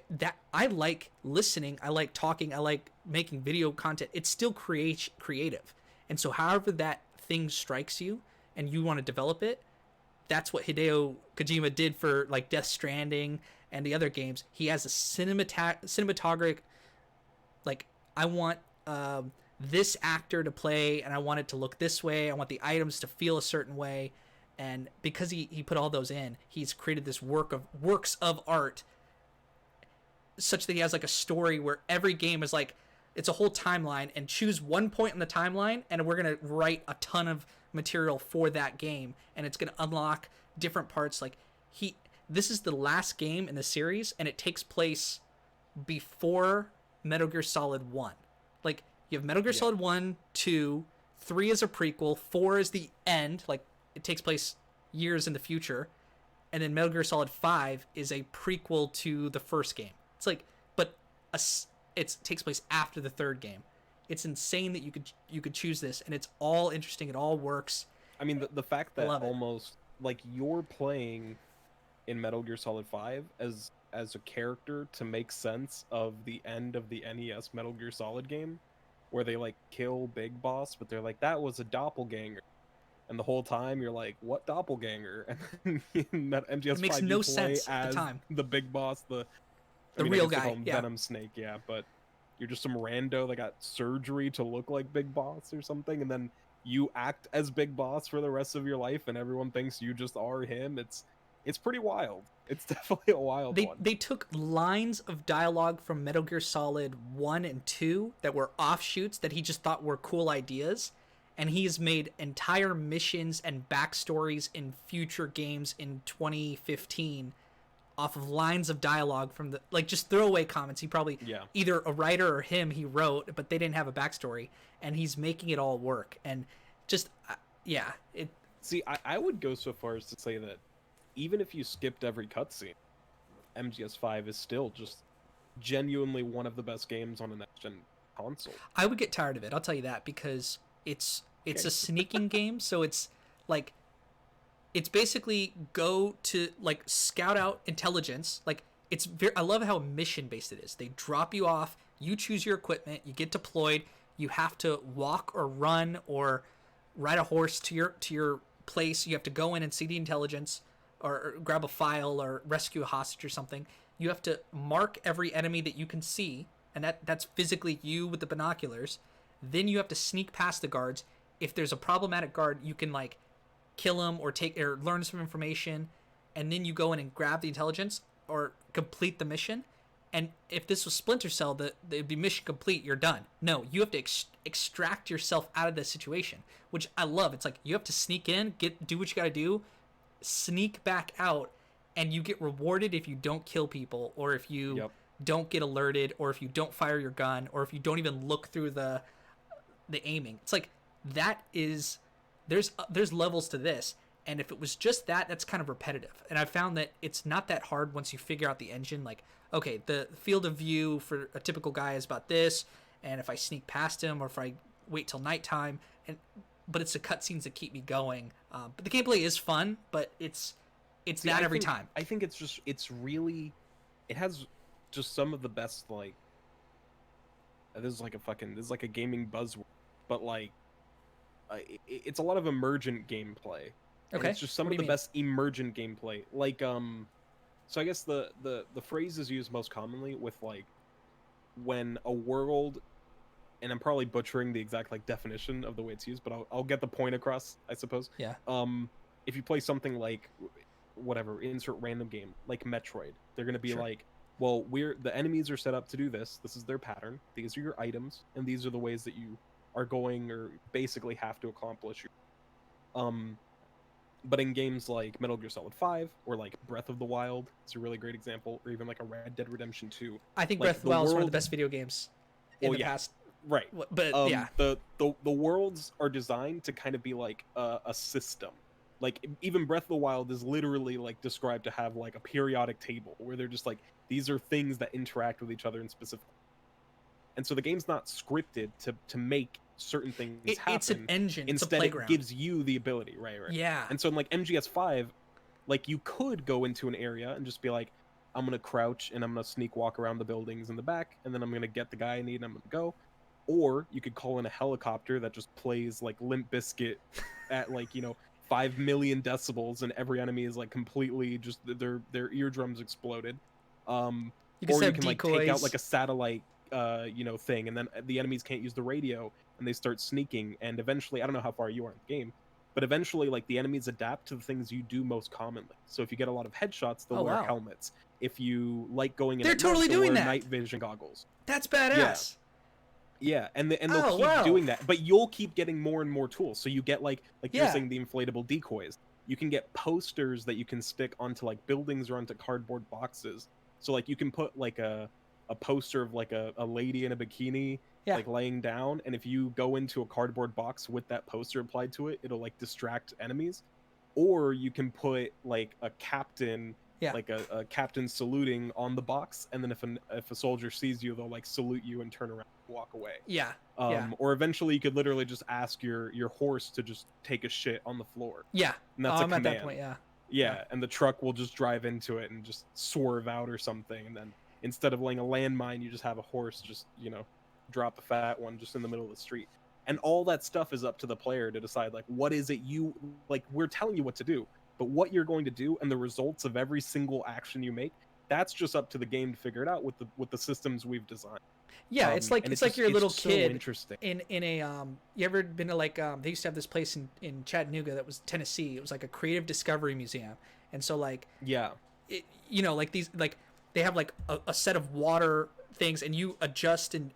That I like listening, I like talking, I like making video content. It's still creative. And so however that thing strikes you and you want to develop it, that's what Hideo Kojima did for like Death Stranding and the other games. He has a cinematographic, like, I want this actor to play and I want it to look this way. I want the items to feel a certain way. And because he put all those in, he's created this works of art such that he has like a story where every game is like, it's a whole timeline, and choose one point in the timeline and we're going to write a ton of material for that game, and it's going to unlock different parts. Like this is the last game in the series, and it takes place before Metal Gear Solid 1. Like you have Metal Gear Solid 1, 2, 3 is a prequel, 4 is the end, like it takes place years in the future, and then Metal Gear Solid 5 is a prequel to the first game. It's like, but it takes place after the third game. It's insane that you could choose this, and it's all interesting. It all works. I mean, the fact that Love it. almost like you're playing in Metal Gear Solid 5 as a character to make sense of the end of the NES Metal Gear Solid game, where they like kill Big Boss, but they're like, that was a doppelganger. And the whole time you're like, what doppelganger? And then in that MGS5 It makes you no play sense at as the time. the Big Boss, the Real I guess they guy, call him yeah. Venom Snake, yeah, but you're just some rando that got surgery to look like Big Boss or something, and then you act as Big Boss for the rest of your life, and everyone thinks you just are him. It's pretty wild. It's definitely a wild one. They took lines of dialogue from Metal Gear Solid 1 and 2 that were offshoots that he just thought were cool ideas, and he's made entire missions and backstories in future games in 2015 off of lines of dialogue from the, like, just throwaway comments. He probably, either a writer or him, he wrote, but they didn't have a backstory, and he's making it all work. And just See, I would go so far as to say that even if you skipped every cutscene, MGS5 is still just genuinely one of the best games on a next-gen console. I would get tired of it, I'll tell you that, because it's a sneaking game, so it's like, it's basically go to like scout out intelligence. Like I love how mission based it is. They drop you off, you choose your equipment, you get deployed, you have to walk or run or ride a horse to your place. You have to go in and see the intelligence, or grab a file or rescue a hostage or something. You have to mark every enemy that you can see, and that's physically you with the binoculars. Then you have to sneak past the guards. If there's a problematic guard, you can like kill him or take or learn some information, and then you go in and grab the intelligence or complete the mission. And if this was Splinter Cell, it'd be mission complete. You're done. No, you have to extract yourself out of this situation, which I love. It's like you have to sneak in, do what you got to do, sneak back out, and you get rewarded if you don't kill people, or if you don't get alerted, or if you don't fire your gun, or if you don't even look through the aiming. It's like that is there's levels to this. And if it was just that, that's kind of repetitive. And I've found that it's not that hard once you figure out the engine. Like, okay, the field of view for a typical guy is about this, and if I sneak past him or if I wait till nighttime, but it's the cutscenes that keep me going. But the gameplay is fun, but it's not every time. I think it has just some of the best, like, this is like a gaming buzzword, but like, it's a lot of emergent gameplay. Okay. It's just some of the best emergent gameplay. Like, so I guess the phrase is used most commonly with like when a world, and I'm probably butchering the exact like definition of the way it's used, but I'll get the point across, I suppose. Yeah. If you play something like whatever, insert random game like Metroid, they're gonna be like, well, the enemies are set up to do this. This is their pattern. These are your items, and these are the ways that you are going or basically have to accomplish. But in games like Metal Gear Solid 5 or like Breath of the Wild, it's a really great example, or even like a Red Dead Redemption 2. I think like Breath of the Wild is one of the best video games in the past. Right. But yeah. The worlds are designed to kind of be like a system. Like even Breath of the Wild is literally like described to have like a periodic table where they're just like, these are things that interact with each other in specific. And so the game's not scripted to make certain things happen. It's an engine. Instead, it's a playground. It gives you the ability, right? Yeah. And so in like MGS 5, like you could go into an area and just be like, I'm gonna crouch and I'm gonna sneak walk around the buildings in the back, and then I'm gonna get the guy I need and I'm gonna go. Or you could call in a helicopter that just plays like Limp Bizkit at like 5 million decibels, and every enemy is like completely just their eardrums exploded. Or you can like take out like a satellite thing, and then the enemies can't use the radio and they start sneaking, and eventually, I don't know how far you are in the game, but eventually like the enemies adapt to the things you do most commonly. So if you get a lot of headshots, they'll wear helmets. If you like going in, they're totally doing that. Night vision goggles. That's badass. Yeah, and they'll keep doing that, but you'll keep getting more and more tools. So you get like you're saying, the inflatable decoys. You can get posters that you can stick onto like buildings or onto cardboard boxes. So like you can put like a poster of like a lady in a bikini like laying down, and if you go into a cardboard box with that poster applied to it, it'll like distract enemies. Or you can put like a captain, like a captain saluting on the box, and then if a soldier sees you, they'll like salute you and turn around and walk away. Or eventually you could literally just ask your horse to just take a shit on the floor. And that's a command. At that point. And the truck will just drive into it and just swerve out or something, and then instead of laying a landmine, you just have a horse just drop a fat one just in the middle of the street. And all that stuff is up to the player to decide, like, what is it you like. We're telling you what to do, but what you're going to do and the results of every single action you make, that's just up to the game to figure it out with the systems we've designed. It's like you're a little kid. So interesting. In a you ever been to like they used to have this place in Chattanooga that was Tennessee. It was like a creative discovery museum, and so like like these like they have like a set of water things, and you adjust and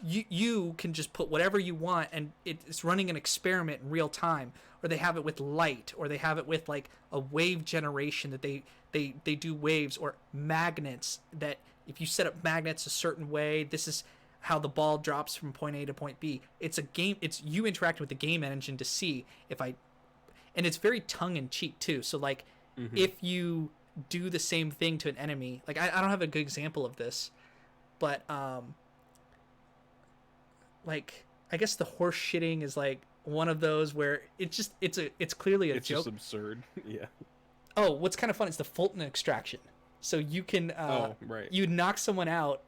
you can just put whatever you want, and it's running an experiment in real time. Or they have it with light, or they have it with like a wave generation that they do waves, or magnets that if you set up magnets a certain way, this is how the ball drops from point A to point B. It's a game. It's you interacting with the game engine to see and it's very tongue in cheek too. So like if you do the same thing to an enemy, like I don't have a good example of this, but like I guess the horse shitting is like one of those where it's clearly a joke. It's just absurd. Oh, what's kind of fun is the Fulton extraction. So you can you knock someone out,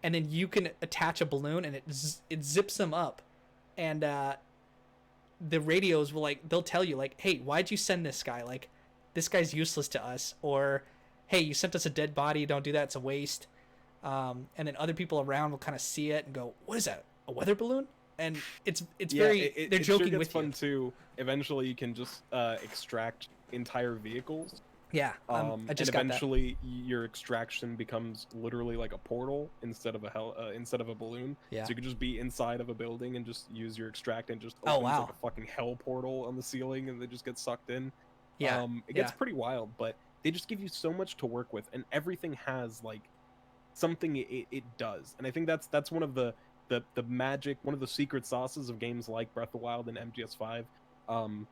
and then you can attach a balloon, and it zips them up, and the radios will they'll tell you like, hey, why'd you send this guy? Like, this guy's useless to us, or hey, you sent us a dead body. Don't do that. It's a waste. and then other people around will kind of see it and go, "What is that? A weather balloon?" And it's Yeah, very they're it joking sure gets with fun you. too. Eventually, you can just extract entire vehicles. Yeah, I And just got that. eventually your extraction becomes literally like a portal instead of a balloon. Yeah. So you could just be inside of a building and just use your extract and just Oh opens like wow. a fucking hell portal on the ceiling and they just get sucked in. Yeah. It gets Yeah. pretty wild, but they just give you so much to work with, and everything has like something it does. And I think that's one of the magic, one of the secret sauces of games like Breath of the Wild and MGS5. Um,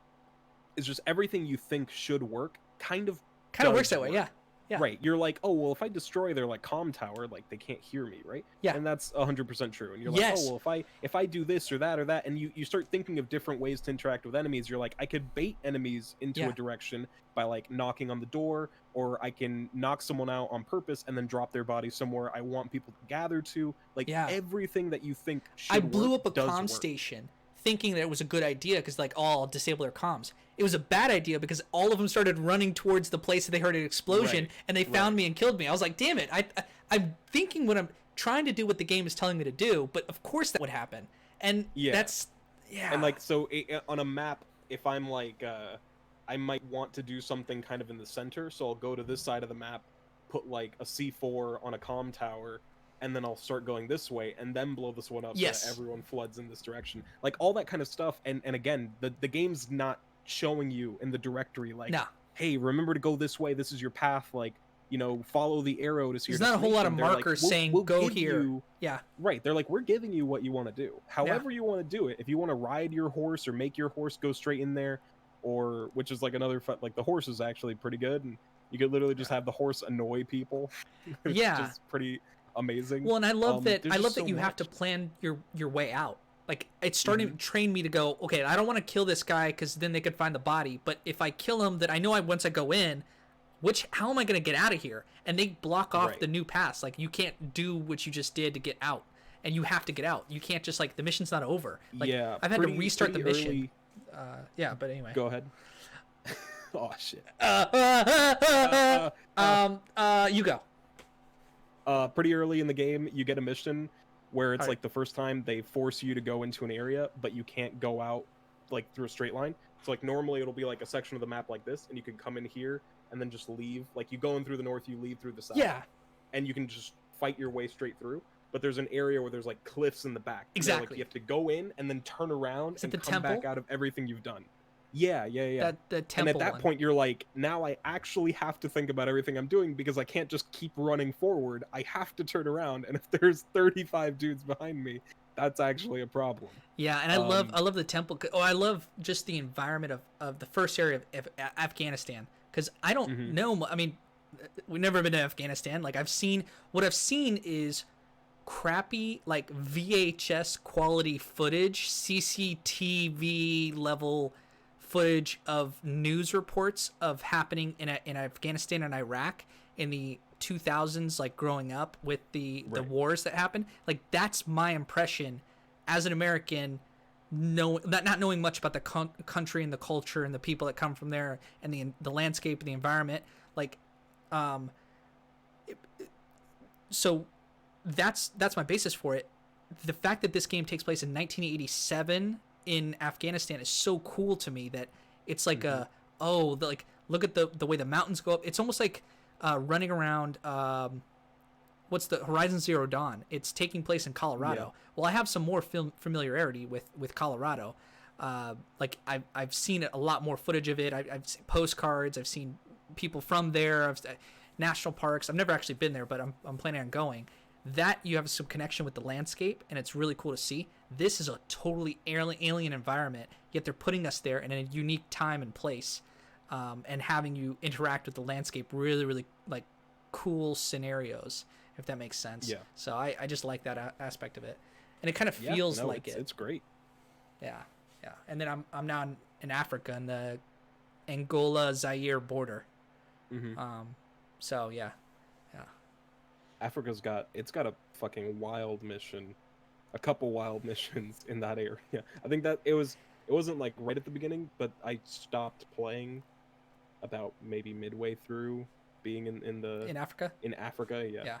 is just everything you think should work kind of Kind of works does that way. work. Yeah. Yeah. Right. You're like, oh well, if I destroy their like comm tower, like they can't hear me, right? Yeah. And that's 100% true. And you're like, oh Yes. well, if I do this or that, and you start thinking of different ways to interact with enemies. You're like, I could bait enemies into Yeah. a direction by like knocking on the door, or I can knock someone out on purpose and then drop their body somewhere I want people to gather to. Like Yeah. everything that you think I should blew work up a does comm work. station thinking that it was a good idea because like, oh, I'll disable their comms. It was a bad idea because all of them started running towards the place that they heard an explosion, Right. and they found Right. me and killed me. I was like, damn it! I'm thinking when I'm trying to do what the game is telling me to do, but of course that would happen, and Yeah. that's yeah. And like so on a map, if I'm like I might want to do something kind of in the center, so I'll go to this side of the map, put like a C4 on a comm tower, and then I'll start going this way and then blow this one up so Yes. that everyone floods in this direction. Like all that kind of stuff. And again, the game's not showing you in the directory like, No. hey, remember to go this way, this is your path, like, you know, follow the arrow to see your There's not a whole lot of destination. They're like, markers "We'll- saying we'll go give here. you-" Yeah. Right. They're like, we're giving you what you want to do. However you want to do it. If you want to ride your horse or make your horse go straight in there, or which is like another like the horse is actually pretty good, and you could literally just have the horse annoy people, which Yeah. is pretty amazing. Well, and I love that. There's I just love that so you have to much. plan your way out. Like it's starting to train me to go. Okay, I don't want to kill this guy because then they could find the body. But if I kill him, that I know once I go in, how am I going to get out of here? And they block off Right. the new paths. Like you can't do what you just did to get out, and you have to get out. You can't just like the mission's not over. Like, Yeah, I've had to pretty- restart the pretty mission. early- Yeah, but anyway. Go ahead. Oh shit. You go. Pretty early in the game, you get a mission where it's Alright. like the first time they force you to go into an area, but you can't go out like through a straight line. So like normally it'll be like a section of the map like this, and you can come in here and then just leave. Like you go in through the north, you leave through the south. Yeah. And you can just fight your way straight through. But there's an area where there's like cliffs in the back. And they're Exactly. Like you have to go in and then turn around Is it and the come back temple? out of everything you've done. Yeah. That the And temple at that one. point, you're like, now I actually have to think about everything I'm doing because I can't just keep running forward. I have to turn around, and if there's 35 dudes behind me, that's actually a problem. Yeah, and I love the temple. Oh, I love just the environment of the first area of Afghanistan because I don't know. I mean, we've never been to Afghanistan. Like what I've seen is crappy like VHS quality footage, CCTV level footage of news reports of happening in Afghanistan and Iraq in the 2000s, like growing up with the Right. wars that happened. Like that's my impression as an American, not knowing much about the country and the culture and the people that come from there and the landscape and the environment. Like, so that's my basis for it. The fact that this game takes place in 1987 in Afghanistan is so cool to me that it's like like look at the way the mountains go up. It's almost like running around what's the Horizon Zero Dawn. It's taking place in Colorado. Yeah. Well, I have some more familiarity with Colorado. Like I've seen a lot more footage of it. I've seen postcards. I've seen people from there. National parks. I've never actually been there, but I'm planning on going. That you have some connection with the landscape, and it's really cool to see. This is a totally alien environment, yet they're putting us there in a unique time and place, and having you interact with the landscape. Really, really like cool scenarios, if that makes sense. Yeah. So I just like that aspect of it, and it kind of feels like it. It's great. Yeah. And then I'm now in Africa in the Angola Zaire border. So yeah. Africa's got a fucking wild mission, a couple wild missions in that area. I think that it wasn't like right at the beginning, but I stopped playing about maybe midway through being in In Africa. in Africa. Yeah. Yeah.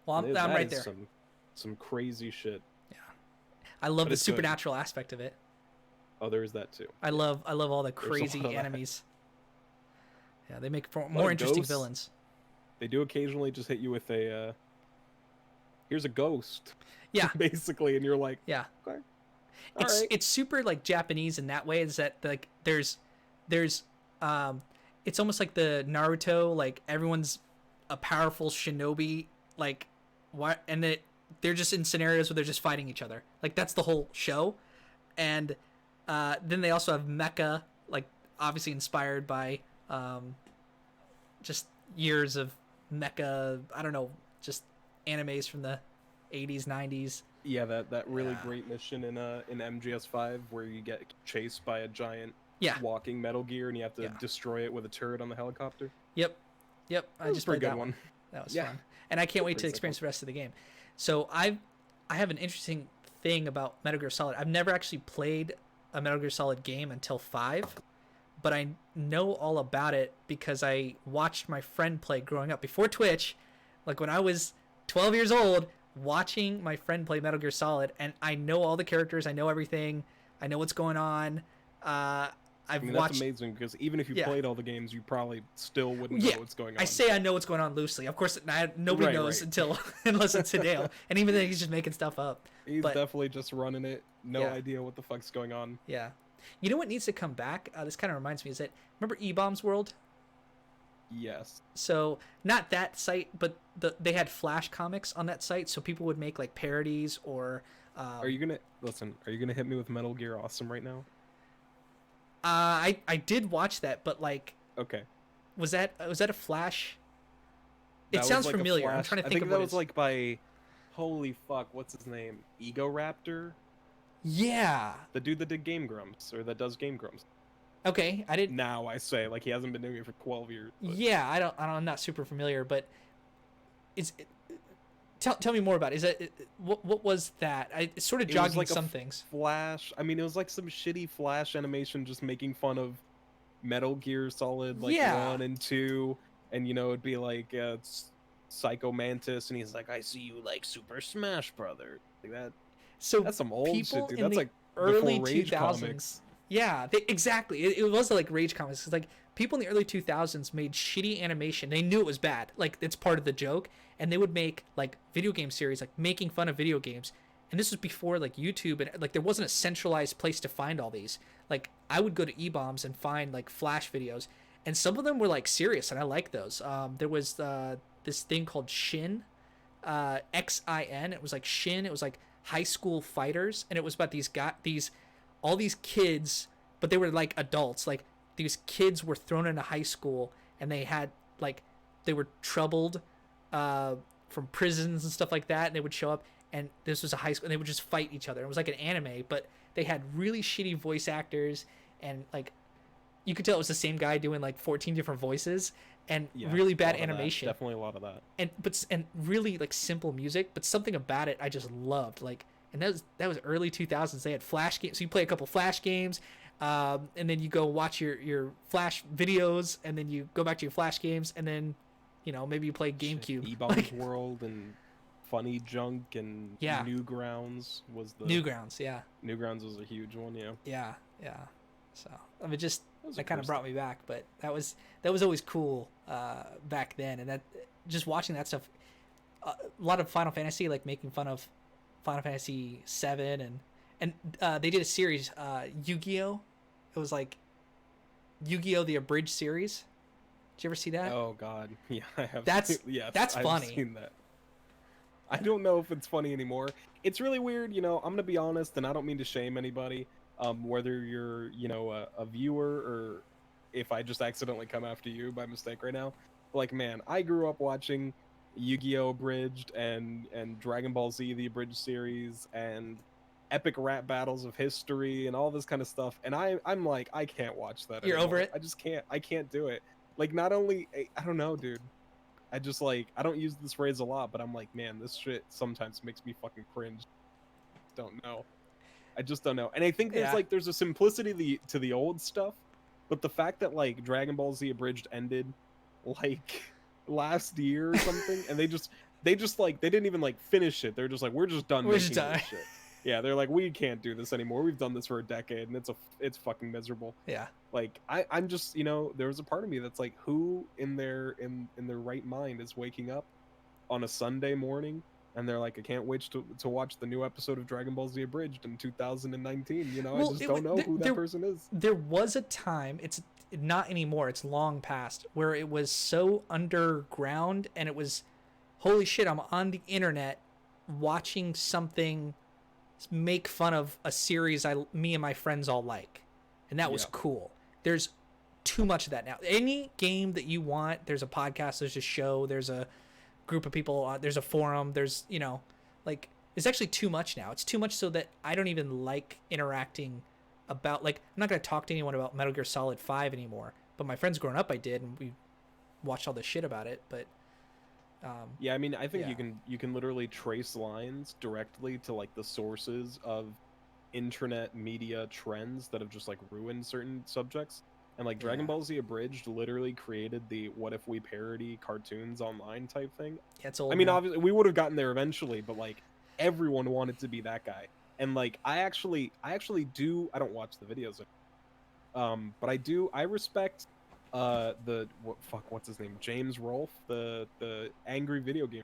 Well, I'm That right is there. some crazy shit. Yeah, I love But the it's good. supernatural aspect of it. Oh, there is that too. I love all the There's a lot crazy of that. enemies. Yeah, they make for A lot more of interesting ghosts. villains. They do occasionally just hit you with a here's a ghost, Yeah, basically, and you're like, yeah. okay, all right. It's super like Japanese in that way. Is that like there's it's almost like the Naruto, like everyone's a powerful shinobi, like what, and they're just in scenarios where they're just fighting each other. Like that's the whole show. And then they also have mecha, like obviously inspired by just years of mecha. I don't know, just animes from the 80s, 90s. Yeah, that really Yeah. great mission in MGS5 where you get chased by a giant Yeah. walking Metal Gear and you have to Yeah. destroy it with a turret on the helicopter. Yep. I was just a pretty played good that one. That was Yeah. fun, and I can't wait to Pretty experience simple. the rest of the game. So I have an interesting thing about Metal Gear Solid. I've never actually played a Metal Gear Solid game until 5, but I know all about it because I watched my friend play growing up before Twitch, like when I was 12 years old, watching my friend play Metal Gear Solid, and I know all the characters, I know everything, I know what's going on. I've I mean, watched. that's amazing because even if you Yeah. played all the games, you probably still wouldn't Yeah, know what's going on. I say I know what's going on loosely. Of course, nobody Right, knows right. until unless it's Hideo, and even then he's just making stuff up. He's but- definitely just running it. No Yeah. idea what the fuck's going on. Yeah, you know what needs to come back? This kind of reminds me is that remember E-Bombs World? Yes. So not that site, but they had Flash comics on that site, so people would make like parodies or. Are you gonna listen? Are you gonna hit me with Metal Gear Awesome right now? I did watch that, but like, Okay. was that a Flash? That It was sounds like a familiar. I'm Flash- trying to I think think of that what was like by, holy fuck, what's his name? Ego Raptor, Yeah. the dude that did Game Grumps or that does Game Grumps. Okay, I didn't. Now I say like he hasn't been doing it for 12 years. But Yeah, I'm not super familiar, but is tell me more about it. Is that what was that? It's sort of It was jogging like a some things. Flash. I mean, it was like some shitty Flash animation just making fun of Metal Gear Solid like Yeah. 1 and 2, and it'd be like Psycho Mantis, and he's like, "I see you like Super Smash Brother." Like that. So That's some old people shit, dude. in That's the like early before Rage 2000s. comics. Yeah, exactly. It was like Rage comics. It's like people in the early 2000s made shitty animation. They knew it was bad. Like it's part of the joke, and they would make like video game series, like making fun of video games. And this was before like YouTube, and like there wasn't a centralized place to find all these. Like I would go to E-Bombs and find like Flash videos, and some of them were like serious, and I like those. There was this thing called Shin, XIN. It was like Shin. It was like high school fighters, and it was about all these kids, but they were like adults. Like these kids were thrown into high school, and they had like they were troubled from prisons and stuff like that, and they would show up, and this was a high school, and they would just fight each other. It was like an anime, but they had really shitty voice actors, and like you could tell it was the same guy doing like 14 different voices, and Yeah, really a bad lot of that. animation, Definitely a lot of that. and really like simple music, but something about it I just loved. Like, and that was early 2000s. They had Flash games, so you play a couple Flash games, and then you go watch your Flash videos, and then you go back to your Flash games, and then maybe you play GameCube. E-Bombs Like, World and Funny Junk and Yeah. Newgrounds was the Newgrounds, yeah, Newgrounds was a huge one. Yeah. yeah. So I mean, just was that a kind of cool brought me back, but that was always cool back then, and that just watching that stuff, a lot of Final Fantasy, like making fun of Final Fantasy 7, and they did a series, Yu-Gi-Oh. It was like Yu-Gi-Oh the abridged series. Did you ever see that? Oh God, yeah, I have. That's- yes, that's I've funny. Seen that. I don't know if it's funny anymore. It's really weird, I'm gonna be honest, and I don't mean to shame anybody, whether you're, a viewer or if I just accidentally come after you by mistake right now. Like, man, I grew up watching Yu-Gi-Oh! Abridged and Dragon Ball Z the abridged series and epic rap battles of history and all this kind of stuff, and I'm like, I can't watch that. You're over anymore. it? I just can't. I can't do it. Like, not only I don't know, dude. I just like I don't use this phrase a lot, but I'm like, man, this shit sometimes makes me fucking cringe. Don't know. I just don't know. And I think Yeah. there's a simplicity to the old stuff, but the fact that like Dragon Ball Z abridged ended like last year or something, and they just they just like they didn't even like finish it. They're just like, we're just done We're making just done. this shit. Yeah, they're like, we can't do this anymore. We've done this for a decade, and it's fucking miserable. Yeah. Like I'm just, there was a part of me that's like, who in their right mind is waking up on a Sunday morning and they're like, I can't wait to watch the new episode of Dragon Ball Z Abridged in 2019. I just don't know who that person is. There was a time, it's not anymore, it's long past, where it was so underground and it was, holy shit, I'm on the internet watching something make fun of a series me and my friends all like. And that was cool. There's too much of that now. Any game that you want, there's a podcast, there's a show, there's a group of people, there's a forum, there's, like, it's actually too much now. It's too much so that I don't even like interacting about, like, I'm not going to talk to anyone about Metal Gear Solid 5 anymore. But my friends growing up, I did, and we watched all this shit about it. But yeah, I mean, I think you can literally trace lines directly to like the sources of internet media trends that have just like ruined certain subjects. And like Dragon Ball Z Abridged literally created the what if we parody cartoons online type thing. Yeah, it's old. I mean, obviously we would have gotten there eventually, but like everyone wanted to be that guy. And like I actually do, I don't watch the videos, but I respect what's his name? James Rolfe, the angry video game.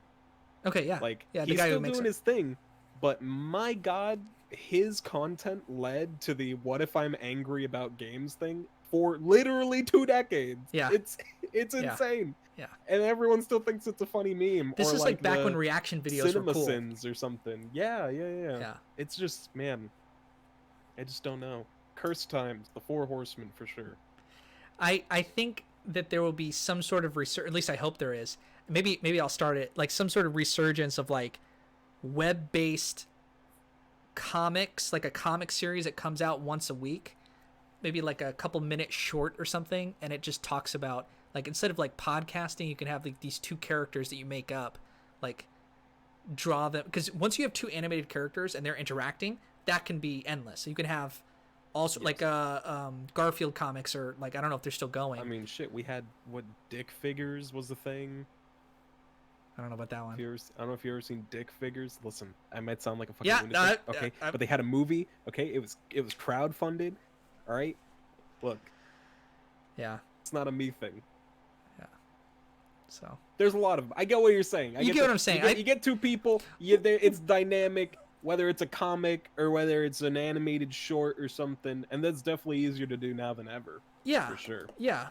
Okay, yeah. Like the he's guy still who makes doing his thing, but my god, his content led to the what if I'm angry about games thing for literally 2 decades. Yeah. It's insane. Yeah. And everyone still thinks it's a funny meme. This or is like back when reaction videos were cool. CinemaSins or something. Yeah. It's just, man, I just don't know. Curse times, the 4 horsemen for sure. I think that there will be some sort of at least I hope there is. Maybe I'll start it, like some sort of resurgence of like web-based comics, like a comic series that comes out once a week, maybe like a couple minute short or something, and it just talks about, like, instead of like podcasting, you can have like these 2 characters that you make up, like draw them, because once you have 2 animated characters and they're interacting, that can be endless. So you can have also like Garfield comics, or like, I don't know if they're still going. I mean, shit, we had Dick Figures was the thing. I don't know about that one. I don't know if you've ever seen Dick Figures. Listen, I might sound like a fucking lunatic, okay, but they had a movie. Okay, it was crowdfunded. All right, look. Yeah. It's not a me thing. Yeah. So there's a lot of. I get what you're saying. You get what I'm saying. You get 2 people. It's dynamic, whether it's a comic or whether it's an animated short or something, and that's definitely easier to do now than ever. Yeah. For sure. Yeah.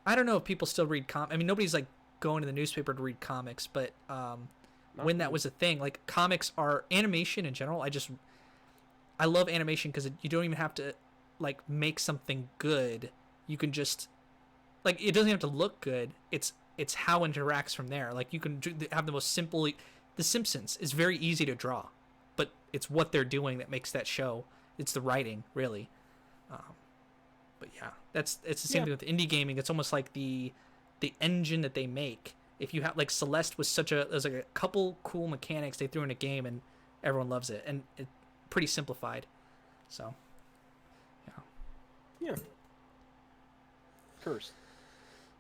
I don't know if people still read I mean, nobody's like going to the newspaper to read comics, but when that was a thing, like comics are animation in general. I love animation because you don't even have to like make something good. You can just, like, it doesn't have to look good. It's how it interacts from there. Like, you can have the most simple. The Simpsons is very easy to draw, but it's what they're doing that makes that show. It's the writing, really. But yeah, it's the same thing with indie gaming. It's almost like the engine that they make. If you have, like, Celeste there's like a couple cool mechanics they threw in a game and everyone loves it, and it's pretty simplified. So yeah. Cursed.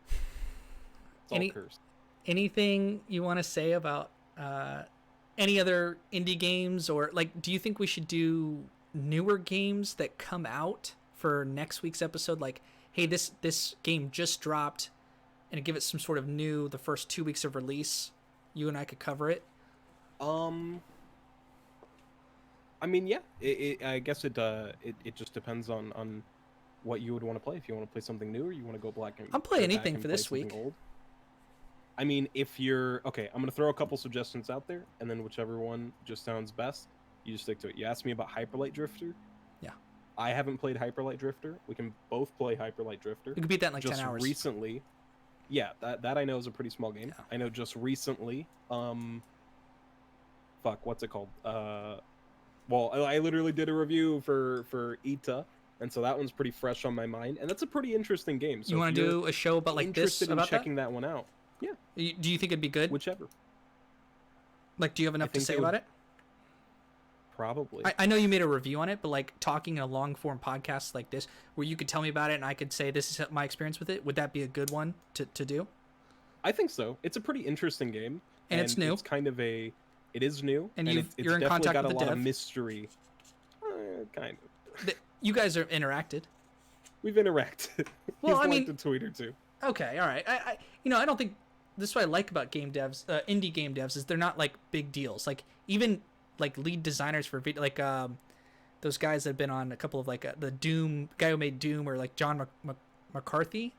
It's all cursed. Anything you want to say about any other indie games, or like, do you think we should do newer games that come out for next week's episode? Like, hey, this game just dropped, and give it some sort of the first 2 weeks of release. You and I could cover it. I mean, yeah. I guess it just depends on what you would want to play. If you want to play something new, or you want to go back and... I'll play anything for this week. Old. I mean, if you're... Okay, I'm going to throw a couple suggestions out there, and then whichever one just sounds best, you just stick to it. You asked me about Hyper Light Drifter. Yeah. I haven't played Hyper Light Drifter. We can both play Hyper Light Drifter. We could beat that in like just 10 hours. Recently... Yeah, that I know is a pretty small game. Yeah. I know just recently... what's it called? Well, I literally did a review for Ita, and so that one's pretty fresh on my mind, and that's a pretty interesting game. So you want to do a show about like this? Interested in checking that one out? Yeah. Do you think it'd be good? Whichever. Like, do you have enough to say about it? Probably. I know you made a review on it, but like talking in a long form podcast like this, where you could tell me about it and I could say this is my experience with it, would that be a good one to do? I think so. It's a pretty interesting game. And it's new. It's kind of it is new, And it's you're in definitely contact got with a the lot dev. of mystery. Kind of. You guys are interacted. We've interacted. Well, He's I liked mean, a tweet or two. okay, all right. I don't think this is what I like about game devs, indie game devs, is they're not like big deals. Like even like lead designers for video, like those guys that have been on a couple of like the Doom guy who made Doom, or like John McCarthy.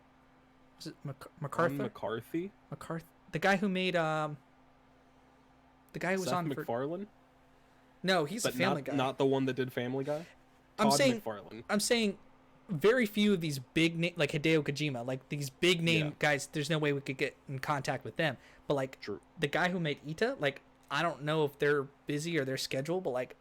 Was it McCarthy? McCarthy. McCarthy, the guy who made the guy who was Seth on MacFarlane. No, he's But a Family Guy. Not the one that did Family Guy. I'm Todd saying McFarlane. I'm saying very few of these big like Hideo Kojima, like these big name guys, there's no way we could get in contact with them. But like True. the guy who made Ita, like I don't know if they're busy or their schedule, but like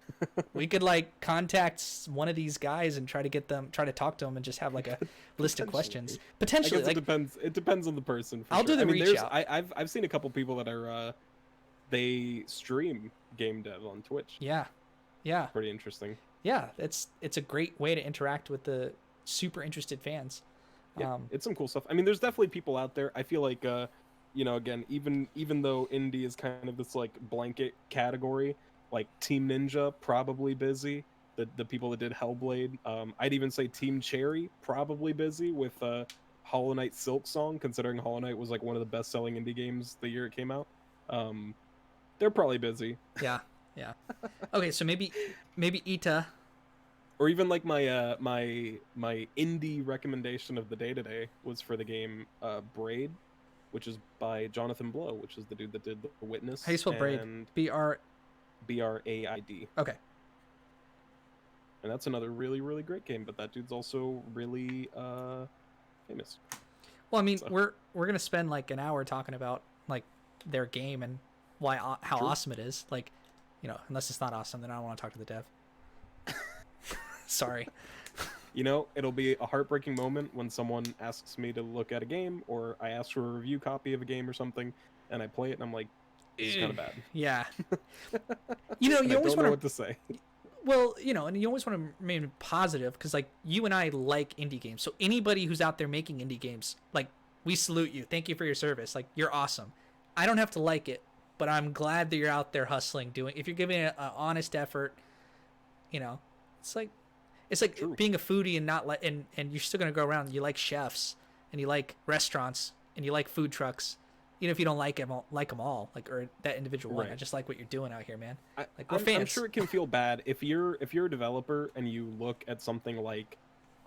we could like contact one of these guys and try to talk to them and just have like a list of questions. Potentially, I guess like it depends on the person. I'll do the reach out. I've seen a couple people that are they stream game dev on Twitch. Yeah. Pretty interesting. Yeah, it's a great way to interact with the super interested fans. Yeah, it's some cool stuff. I mean, there's definitely people out there. I feel like, again, even though indie is kind of this like blanket category, like Team Ninja probably busy. The people that did Hellblade. I'd even say Team Cherry probably busy with Hollow Knight Silk Song, considering Hollow Knight was like one of the best-selling indie games the year it came out. They're probably busy. Yeah. Okay, so maybe Ita. Or even like my my indie recommendation of the day today was for the game Braid, which is by Jonathan Blow, which is the dude that did The Witness. How do you spell Braid? BRAID. Okay. And that's another really, really great game, but that dude's also really famous. Well, I mean, so we're gonna spend like an hour talking about like their game and how True. awesome it is. Like, unless it's not awesome, then I don't want to talk to the dev. Sorry. It'll be a heartbreaking moment when someone asks me to look at a game, or I ask for a review copy of a game or something, and I play it, and I'm like, this is kind of bad. Yeah. You always don't know want what to say. Well, and you always want to remain positive, because like you and I like indie games. So anybody who's out there making indie games, like, we salute you. Thank you for your service. Like, you're awesome. I don't have to like it, but I'm glad that you're out there hustling, if you're giving it an honest effort, it's like True. being a foodie and not and you're still gonna go around. You like chefs and you like restaurants and you like food trucks, even if you don't like them all, or that individual one. Right. I just like what you're doing out here, man. We're fans. I'm sure it can feel bad if you're a developer and you look at something like,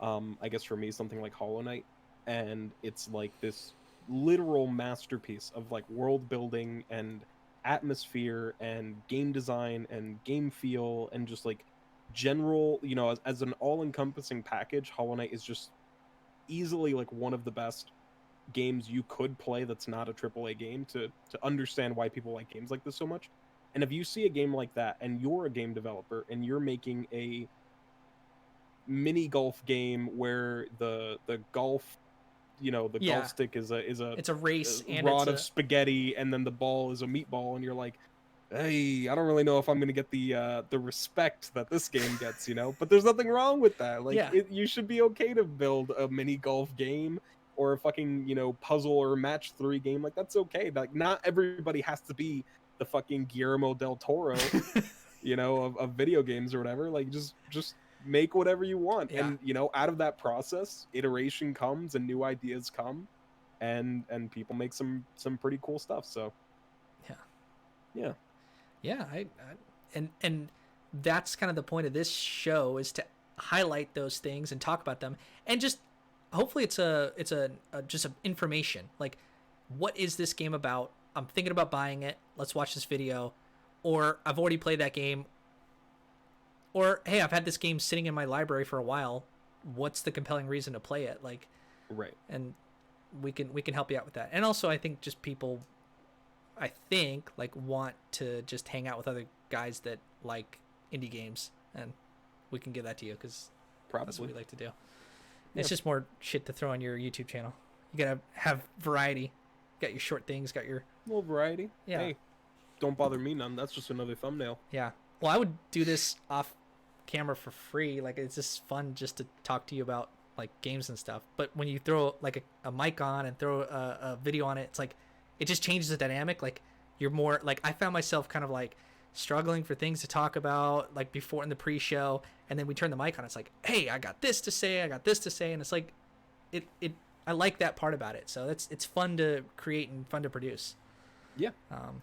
I guess for me, something like Hollow Knight, and it's like this literal masterpiece of like world building and atmosphere and game design and game feel and just like general, as an all-encompassing package. Hollow Knight is just easily like one of the best games you could play that's not a AAA game to understand why people like games like this so much. And if you see a game like that and you're a game developer and you're making a mini golf game where the golf golf stick is it's a race a and rod of spaghetti, and then the ball is a meatball, and you're like, hey, I don't really know if I'm gonna get the respect that this game gets, but there's nothing wrong with that. Like, you should be okay to build a mini golf game or a fucking puzzle or match 3 game. Like, that's okay. Like, not everybody has to be the fucking Guillermo del Toro of video games or whatever. Like, just make whatever you want. And out of that process, iteration comes and new ideas come, and people make some pretty cool stuff. So and that's kind of the point of this show, is to highlight those things and talk about them, and just hopefully it's just a information, like, what is this game about? I'm thinking about buying it, let's watch this video. Or I've already played that game, or hey, I've had this game sitting in my library for a while, what's the compelling reason to play it? Like, right. And we can help you out with that. And also, I think just people, like, want to just hang out with other guys that like indie games, and we can give that to you, because that's what we like to do. Yep. It's just more shit to throw on your YouTube channel. You gotta have variety. Got your short things, got your little variety. Yeah. Hey, don't bother me none. That's just another thumbnail. Yeah. Well, I would do this off camera for free. Like, it's just fun just to talk to you about like games and stuff. But when you throw like a mic on and throw a video on it, it's like, it just changes the dynamic. Like, You're more like, I found myself kind of like struggling for things to talk about like before in the pre-show, and then we turn the mic on. It's like, hey, I got this to say, and it's like, it I like that part about it. So it's fun to create and fun to produce. Yeah,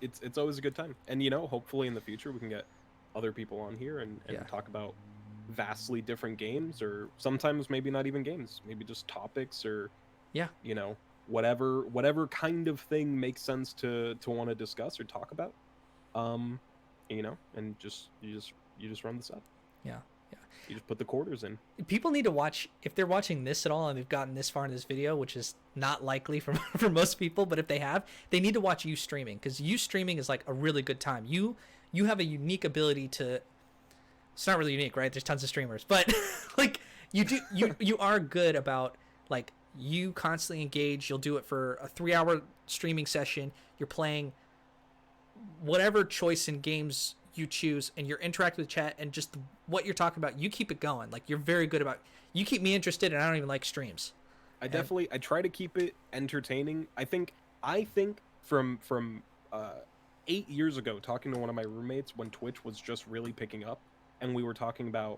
it's always a good time, and hopefully in the future we can get other people on here and talk about vastly different games, or sometimes maybe not even games, maybe just topics, or whatever kind of thing makes sense to want to discuss or talk about. And you just run the set. Yeah. You just put the quarters in. People need to watch, if they're watching this at all and they've gotten this far in this video, which is not likely for most people, but if they have, they need to watch you streaming, because you streaming is like a really good time. You have a unique ability to, it's not really unique, right? There's tons of streamers, but like you are good about, like, you constantly engage. You'll do it for a 3-hour streaming session. You're playing whatever choice in games you choose, and you're interacting with chat, and just what you're talking about, you keep it going. Like, you're very good about, you keep me interested, and I don't even like streams. I try to keep it entertaining. I think from 8 years ago, talking to one of my roommates when Twitch was just really picking up, and we were talking about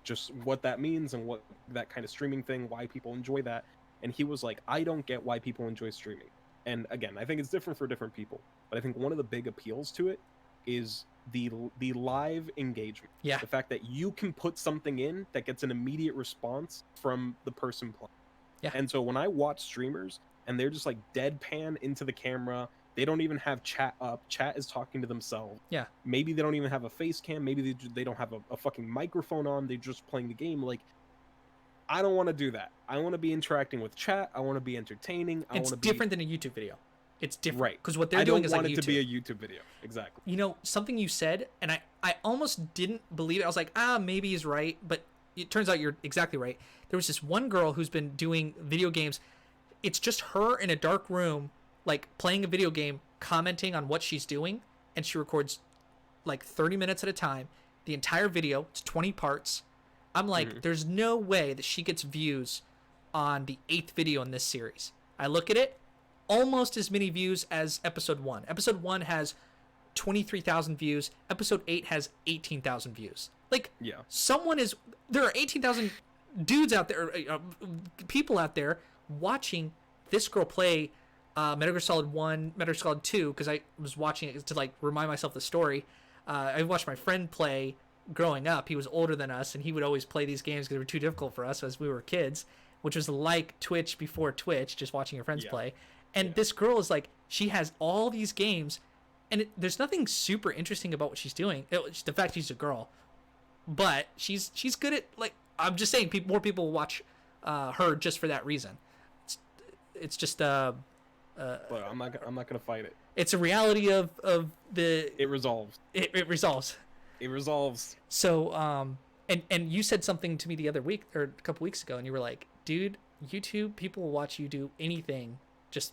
just what that means and what that kind of streaming thing, why people enjoy that, and he was like, I don't get why people enjoy streaming. And again, I think it's different for different people, but I think one of the big appeals to it is the live engagement. Yeah. The fact that you can put something in that gets an immediate response from the person playing. Yeah. And so when I watch streamers and they're just like deadpan into the camera, they don't even have chat up. Chat is talking to themselves. Yeah. Maybe they don't even have a face cam. Maybe they don't have a fucking microphone on. They're just playing the game. Like, I don't want to do that. I want to be interacting with chat. I want to be entertaining. It's different than a YouTube video. It's different. Right. Because what they're doing is like YouTube. I don't want it to be a YouTube video. Exactly. Something you said, and I almost didn't believe it. I was like, maybe he's right. But it turns out you're exactly right. There was this one girl who's been doing video games. It's just her in a dark room, like playing a video game, commenting on what she's doing. And she records like 30 minutes at a time. The entire video, it's 20 parts. I'm like, there's no way that she gets views on the 8th video in this series. I look at it, almost as many views as episode 1. Episode 1 has 23,000 views. Episode 8 has 18,000 views. Like, yeah, there are 18,000 dudes out there, people out there watching this girl play Metal Gear Solid 1, Metal Gear Solid 2, because I was watching it to like remind myself the story. I watched my friend play growing up. He was older than us, and he would always play these games because they were too difficult for us as we were kids, which was like Twitch before Twitch, just watching your friends play. And this girl is like, she has all these games, and there's nothing super interesting about what she's doing. The fact she's a girl, but she's good at, like, I'm just saying, more people will watch her just for that reason. It's just but I'm not gonna fight it. It's a reality of the. It resolves. It resolves. It resolves. So and you said something to me the other week or a couple weeks ago, and you were like, dude, YouTube, people will watch you do anything. Just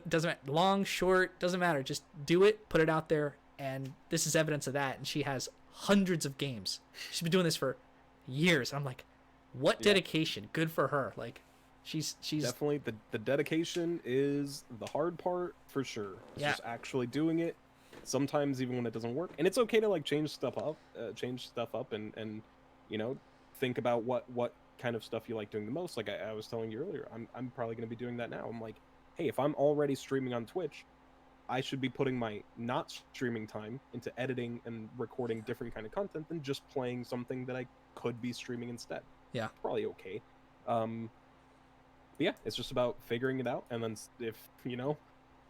doesn't matter, long, short, doesn't matter. Just do it, put it out there, and this is evidence of that. And she has hundreds of games. She's been doing this for years. I'm like, what dedication? Good for her. Like, she's definitely the dedication is the hard part for sure. It's just actually doing it. Sometimes even when it doesn't work, and it's okay to like change stuff up, and think about what kind of stuff you like doing the most. Like I was telling you earlier, I'm probably going to be doing that now. I'm like, hey, if I'm already streaming on Twitch, I should be putting my not streaming time into editing and recording different kind of content than just playing something that I could be streaming instead. Yeah, probably okay. But yeah, it's just about figuring it out, and then if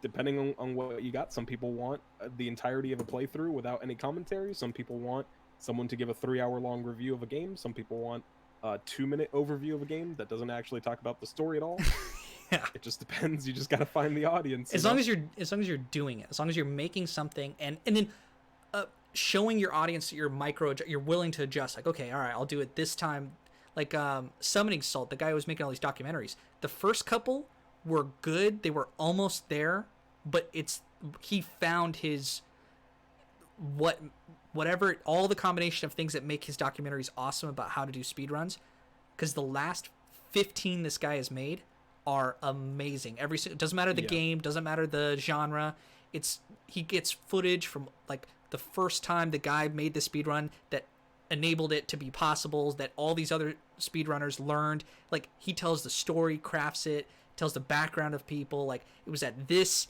depending on what you got, some people want the entirety of a playthrough without any commentary. Some people want someone to give a 3-hour long review of a game. Some people want a 2-minute overview of a game that doesn't actually talk about the story at all. Yeah, it just depends. You just got to find the audience. As long as you're doing it, as long as you're making something, and then showing your audience that you're willing to adjust. Like, okay, all right, I'll do it this time. Like Summoning Salt, the guy who was making all these documentaries. The first couple were good. They were almost there, but he found his whatever, all the combination of things that make his documentaries awesome about how to do speedruns, because the last 15 this guy has made are amazing. It doesn't matter the game, doesn't matter the genre. he gets footage from like the first time the guy made the speed run that enabled it to be possible, that all these other speedrunners learned. Like, he tells the story, crafts it, tells the background of people, like it was at this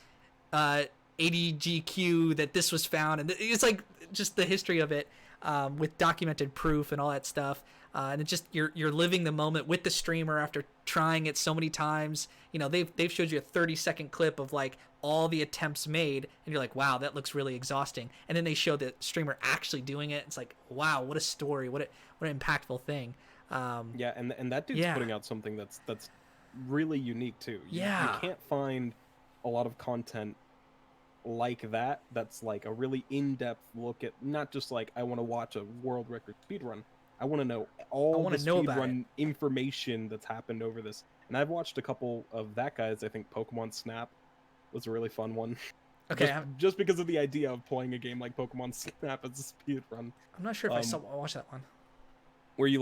ADGQ that this was found, and it's like just the history of it, with documented proof and all that stuff. And it just you're living the moment with the streamer after trying it so many times. You know, they've showed you a 30-second clip of like all the attempts made, and you're like, wow, that looks really exhausting. And then they show the streamer actually doing it. It's like, wow, what a story, what an impactful thing. Yeah, and that dude's putting out something that's really unique too. You can't find a lot of content like that that's like a really in-depth look at not just like, I want to watch a world record speedrun. I want to know all the speedrun information that's happened over this. And I've watched a couple of that guy's. I think Pokemon Snap was a really fun one. Okay, just because of the idea of playing a game like Pokemon Snap as a speedrun. I'm not sure if I watched that one. Where you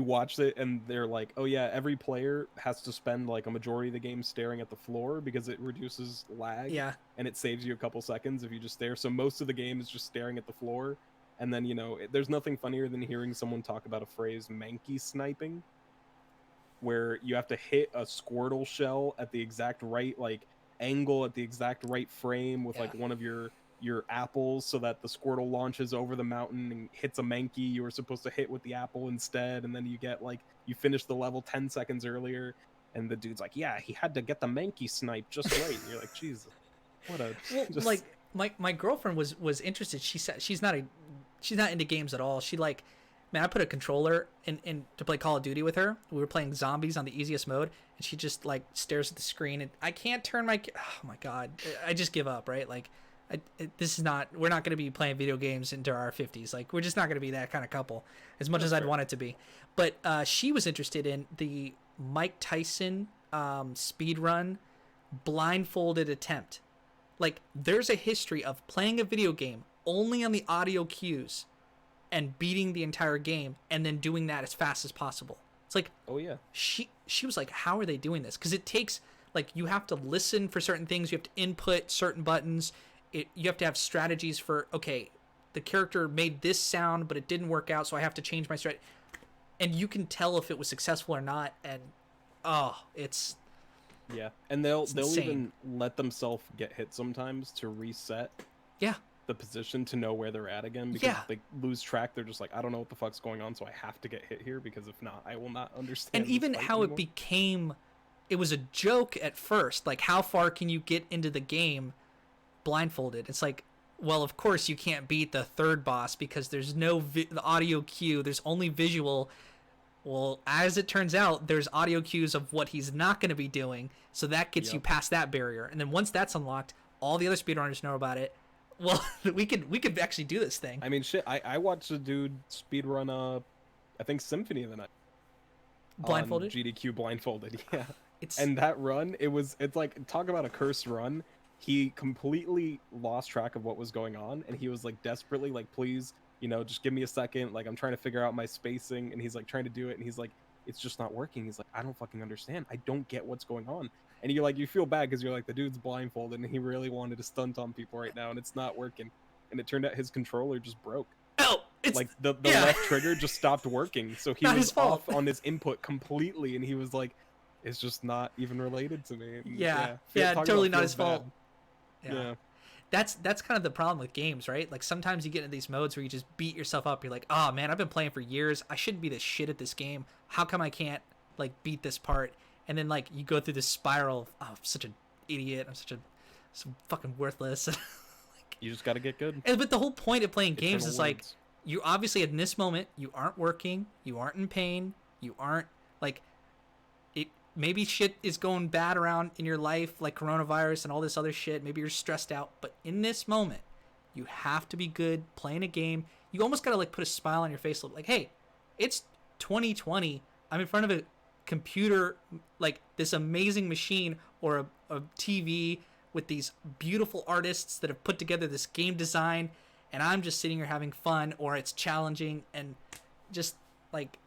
watch it and they're like, oh yeah, every player has to spend like a majority of the game staring at the floor because it reduces lag. Yeah. And it saves you a couple seconds if you just stare. So most of the game is just staring at the floor. And then, there's nothing funnier than hearing someone talk about a phrase, Mankey sniping, where you have to hit a Squirtle shell at the exact right like angle, at the exact right frame with like one of your apples, so that the Squirtle launches over the mountain and hits a Mankey you were supposed to hit with the apple instead, and then you get like, you finish the level 10 seconds earlier, and the dude's like, yeah, he had to get the Mankey snipe just right. And you're like, Jesus, what a... Well, like my girlfriend was interested. She said she's not into games at all. She like, man, I put a controller in to play Call of Duty with her. We were playing zombies on the easiest mode, and she just like stares at the screen, and I can't turn my... Oh my God, I just give up, right? Like, we're not going to be playing video games into our 50s. Like, we're just not going to be that kind of couple, as much as I'd want it to be. But she was interested in the Mike Tyson speed run blindfolded attempt. Like, there's a history of playing a video game only on the audio cues and beating the entire game, and then doing that as fast as possible. It's like, oh yeah, she was like, how are they doing this? Because it takes, like, you have to listen for certain things, you have to input certain buttons, you have to have strategies for, okay, the character made this sound but it didn't work out, so I have to change my strategy, and you can tell if it was successful or not. And it's... Yeah, and they'll even let themselves get hit sometimes to reset the position to know where they're at again, because if they lose track, they're just like, I don't know what the fuck's going on, so I have to get hit here, because if not, I will not understand. And even how anymore. It was a joke at first, like, how far can you get into the game blindfolded? It's like, well, of course you can't beat the third boss because there's no the audio cue, there's only visual. Well, as it turns out, there's audio cues of what he's not going to be doing, so that gets you past that barrier. And then once that's unlocked, all the other speedrunners know about it. Well, we could actually do this thing. I mean, shit, I watched a dude speedrun, I think Symphony of the Night. Blindfolded? GDQ blindfolded, yeah. It's... And that run, it's like, talk about a cursed run. He completely lost track of what was going on, and he was like desperately like, please, just give me a second, like, I'm trying to figure out my spacing, and he's like trying to do it, and he's like, it's just not working. He's like, I don't fucking understand, I don't get what's going on. And you're like, you feel bad because you're like, the dude's blindfolded and he really wanted to stunt on people right now, and it's not working. And it turned out his controller just broke. It's like the left trigger just stopped working, so he was off on his input completely, and he was like, it's just not even related to me. And totally not his fault. Yeah. That's kind of the problem with games, right? Like, sometimes you get into these modes where you just beat yourself up. You're like, oh man, I've been playing for years, I shouldn't be this shit at this game, how come I can't like beat this part? And then like you go through this spiral of, oh, I'm such an idiot, I'm so fucking worthless. Like, you just gotta get good. But the whole point of playing games is like, you obviously in this moment you aren't working, you aren't in pain, you aren't like, it maybe shit is going bad around in your life, like coronavirus and all this other shit, maybe you're stressed out, but in this moment you have to be good playing a game. You almost gotta like put a smile on your face, like, hey, it's 2020, I'm in front of a computer, like this amazing machine, or a TV with these beautiful artists that have put together this game design, and I'm just sitting here having fun, or it's challenging, and just like,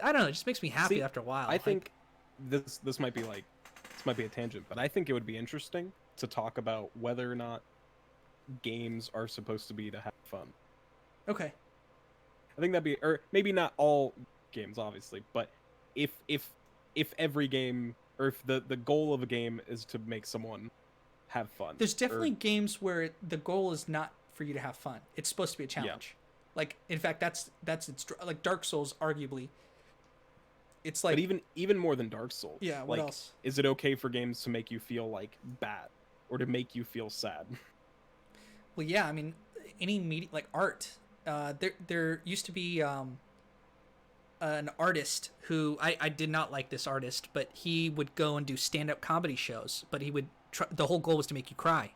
I don't know, it just makes me happy after a while. I think this might be a tangent, but I think it would be interesting to talk about whether or not games are supposed to be to have fun. Okay. I think that'd be, or maybe not all games, obviously, but if every game, or if the goal of a game is to make someone have fun, There's or definitely games where the goal is not for you to have fun. It's supposed to be a challenge. Like, in fact, that's it's like Dark Souls. Arguably, it's like, but even more than Dark Souls, yeah. What like, else? is it okay for games to make you feel like bad or to make you feel sad? Well, yeah. I mean, any media like art. There used to be an artist who I did not like this artist, but he would go and do stand-up comedy shows. But he would the whole goal was to make you cry,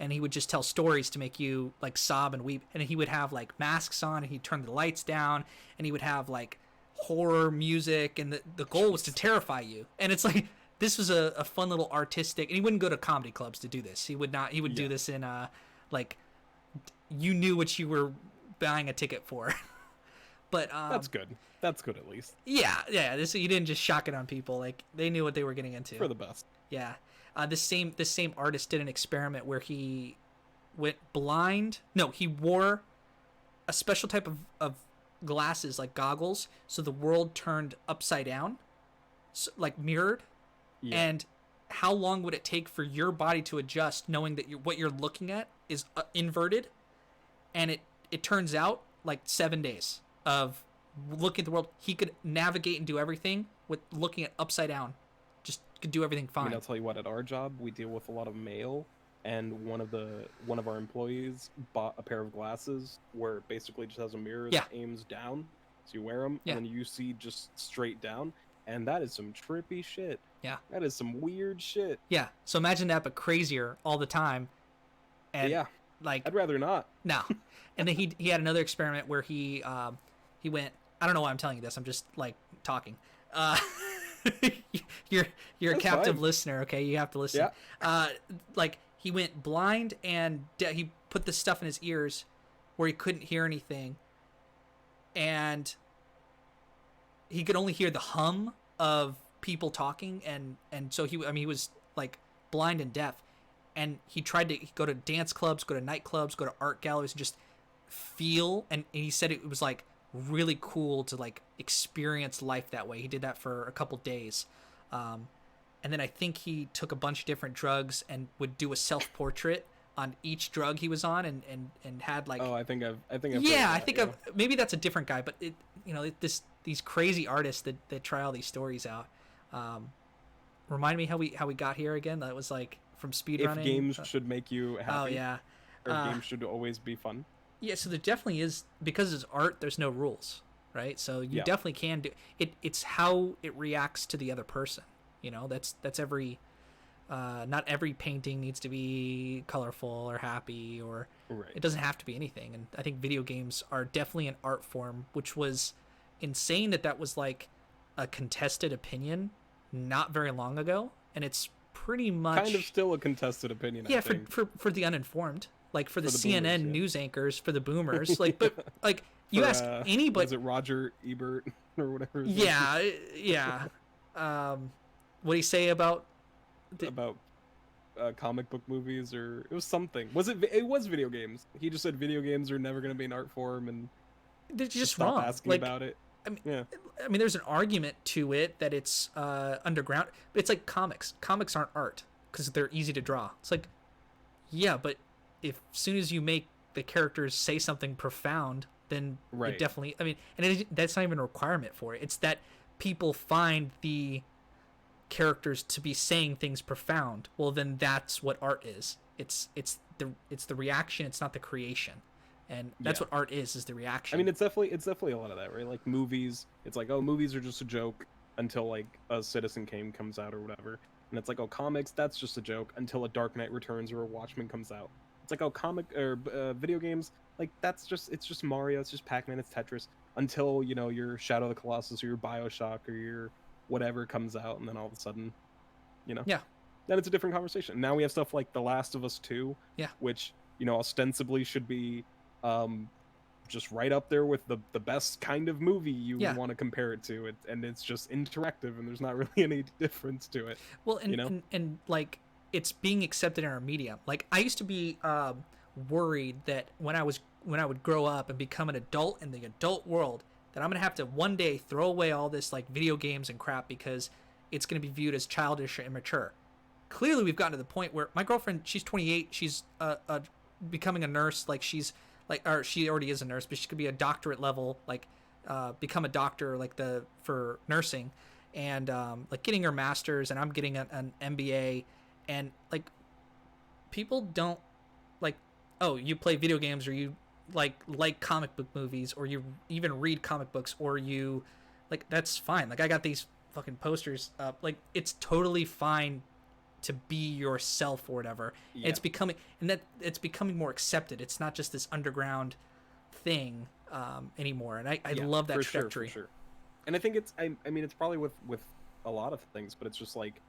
and he would just tell stories to make you like sob and weep. And he would have like masks on, and he'd turn the lights down, and he would have like horror music, and the goal was to terrify you. And it's like this was a fun little artistic. And he wouldn't go to comedy clubs to do this. He would not. He would do this in like you knew what you were buying a ticket for. But That's good. That's good at least. Yeah. This you didn't just shock it on people. Like they knew what they were getting into. For the best. Yeah. This same artist did an experiment where he went blind. No, he wore a special type of glasses, like goggles, so the world turned upside down, so, like mirrored. Yeah. And how long would it take for your body to adjust, knowing that what you're looking at is inverted? And it turns out like 7 days of looking at the world. He could navigate and do everything with looking at upside down. Just could do everything fine. I mean, I'll tell you what, at our job, we deal with a lot of mail, and one of our employees bought a pair of glasses where it basically just has a mirror that aims down, so you wear them, and then you see just straight down, and that is some trippy shit. Yeah. That is some weird shit. Yeah. So imagine that, but crazier all the time. And yeah. Like, I'd rather not. No. And then he had another experiment where he went. I don't know why I'm telling you this. I'm just like talking. You're a That's captive fine. listener. Okay, you have to listen. Yeah. Like he went blind and he put this stuff in his ears where he couldn't hear anything, and he could only hear the hum of people talking, and so he was like blind and deaf. And he tried to go to dance clubs, go to nightclubs, go to art galleries, and just feel. And he said it was like really cool to like experience life that way. He did that for a couple days, and then I think he took a bunch of different drugs and would do a self-portrait on each drug he was on, and had like. Oh, I think I've. Yeah, I think maybe that's a different guy, but these crazy artists that try all these stories out. Remind me how we got here again. That was like. From speedrunning. If games should make you happy. Oh yeah. Or games should always be fun. Yeah, so there definitely is, because it's art. There's no rules, right? So you definitely can do it. It's how it reacts to the other person. You know, that's every. Not every painting needs to be colorful or happy, or it doesn't have to be anything. And I think video games are definitely an art form, which was insane that was like a contested opinion not very long ago, and it's pretty much kind of still a contested opinion. Yeah, I think. for the uninformed, like for the CNN boomers, news anchors, for the boomers, like, but like you ask anybody. Is it Roger Ebert or whatever? Yeah. What do you say about comic book movies, or it was something? It was video games. He just said video games are never going to be an art form, and they're just stop wrong. asking like, about it. I mean, there's an argument to it that it's underground. But it's like comics. Comics aren't art because they're easy to draw. It's like, yeah, but as soon as you make the characters say something profound, then it definitely. I mean, and that's not even a requirement for it. It's that people find the characters to be saying things profound. Well, then that's what art is. It's the reaction. It's not the creation. And that's what art is the reaction. I mean, it's definitely a lot of that, right? Like movies, it's like, oh, movies are just a joke until like a Citizen Kane comes out or whatever. And it's like, oh, comics, that's just a joke until a Dark Knight Returns or a Watchmen comes out. It's like, oh, video games, like it's just Mario, it's just Pac-Man, it's Tetris, until, you know, your Shadow of the Colossus or your BioShock or your whatever comes out, and then all of a sudden, you know, then it's a different conversation. Now we have stuff like The Last of Us 2, which, you know, ostensibly should be just right up there with the best kind of movie you want to compare it to, and it's just interactive, and there's not really any difference to it. Well, and like it's being accepted in our medium. Like I used to be worried that when I would grow up and become an adult in the adult world, that I'm gonna have to one day throw away all this like video games and crap because it's gonna be viewed as childish or immature. Clearly, we've gotten to the point where my girlfriend, she's 28, she's becoming a nurse. Like she's like, or she already is a nurse, but she could be a doctorate level, like become a doctor, like for nursing, and like getting her master's, and I'm getting an MBA, and like people don't like, oh, you play video games or you like comic book movies or you even read comic books or you like, that's fine. Like I got these fucking posters up. Like it's totally fine to be yourself or whatever. Yeah. It's becoming, and that it's becoming more accepted. It's not just this underground thing anymore. And I love that trajectory. For sure. And I think it's I mean it's probably with a lot of things, but it's just like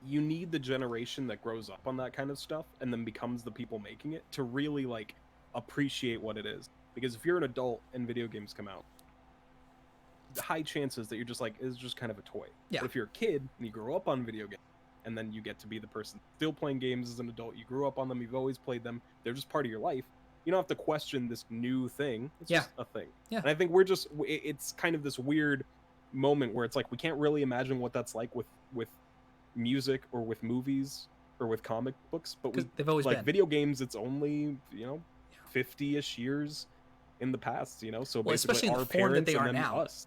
you need the generation that grows up on that kind of stuff and then becomes the people making it to really like appreciate what it is. Because if you're an adult and video games come out, the high chances that you're just like, it's just kind of a toy. Yeah. But if you're a kid and you grow up on video games and then you get to be the person still playing games as an adult, you grew up on them, you've always played them, they're just part of your life, you don't have to question this new thing. It's just a thing. Yeah. And I think we're just, it's kind of this weird moment where it's like we can't really imagine what that's like with music or with movies or with comic books, but they've always like been. video games, it's only 50-ish years in the past, so well, basically especially in our the form that parents they are and then now. us.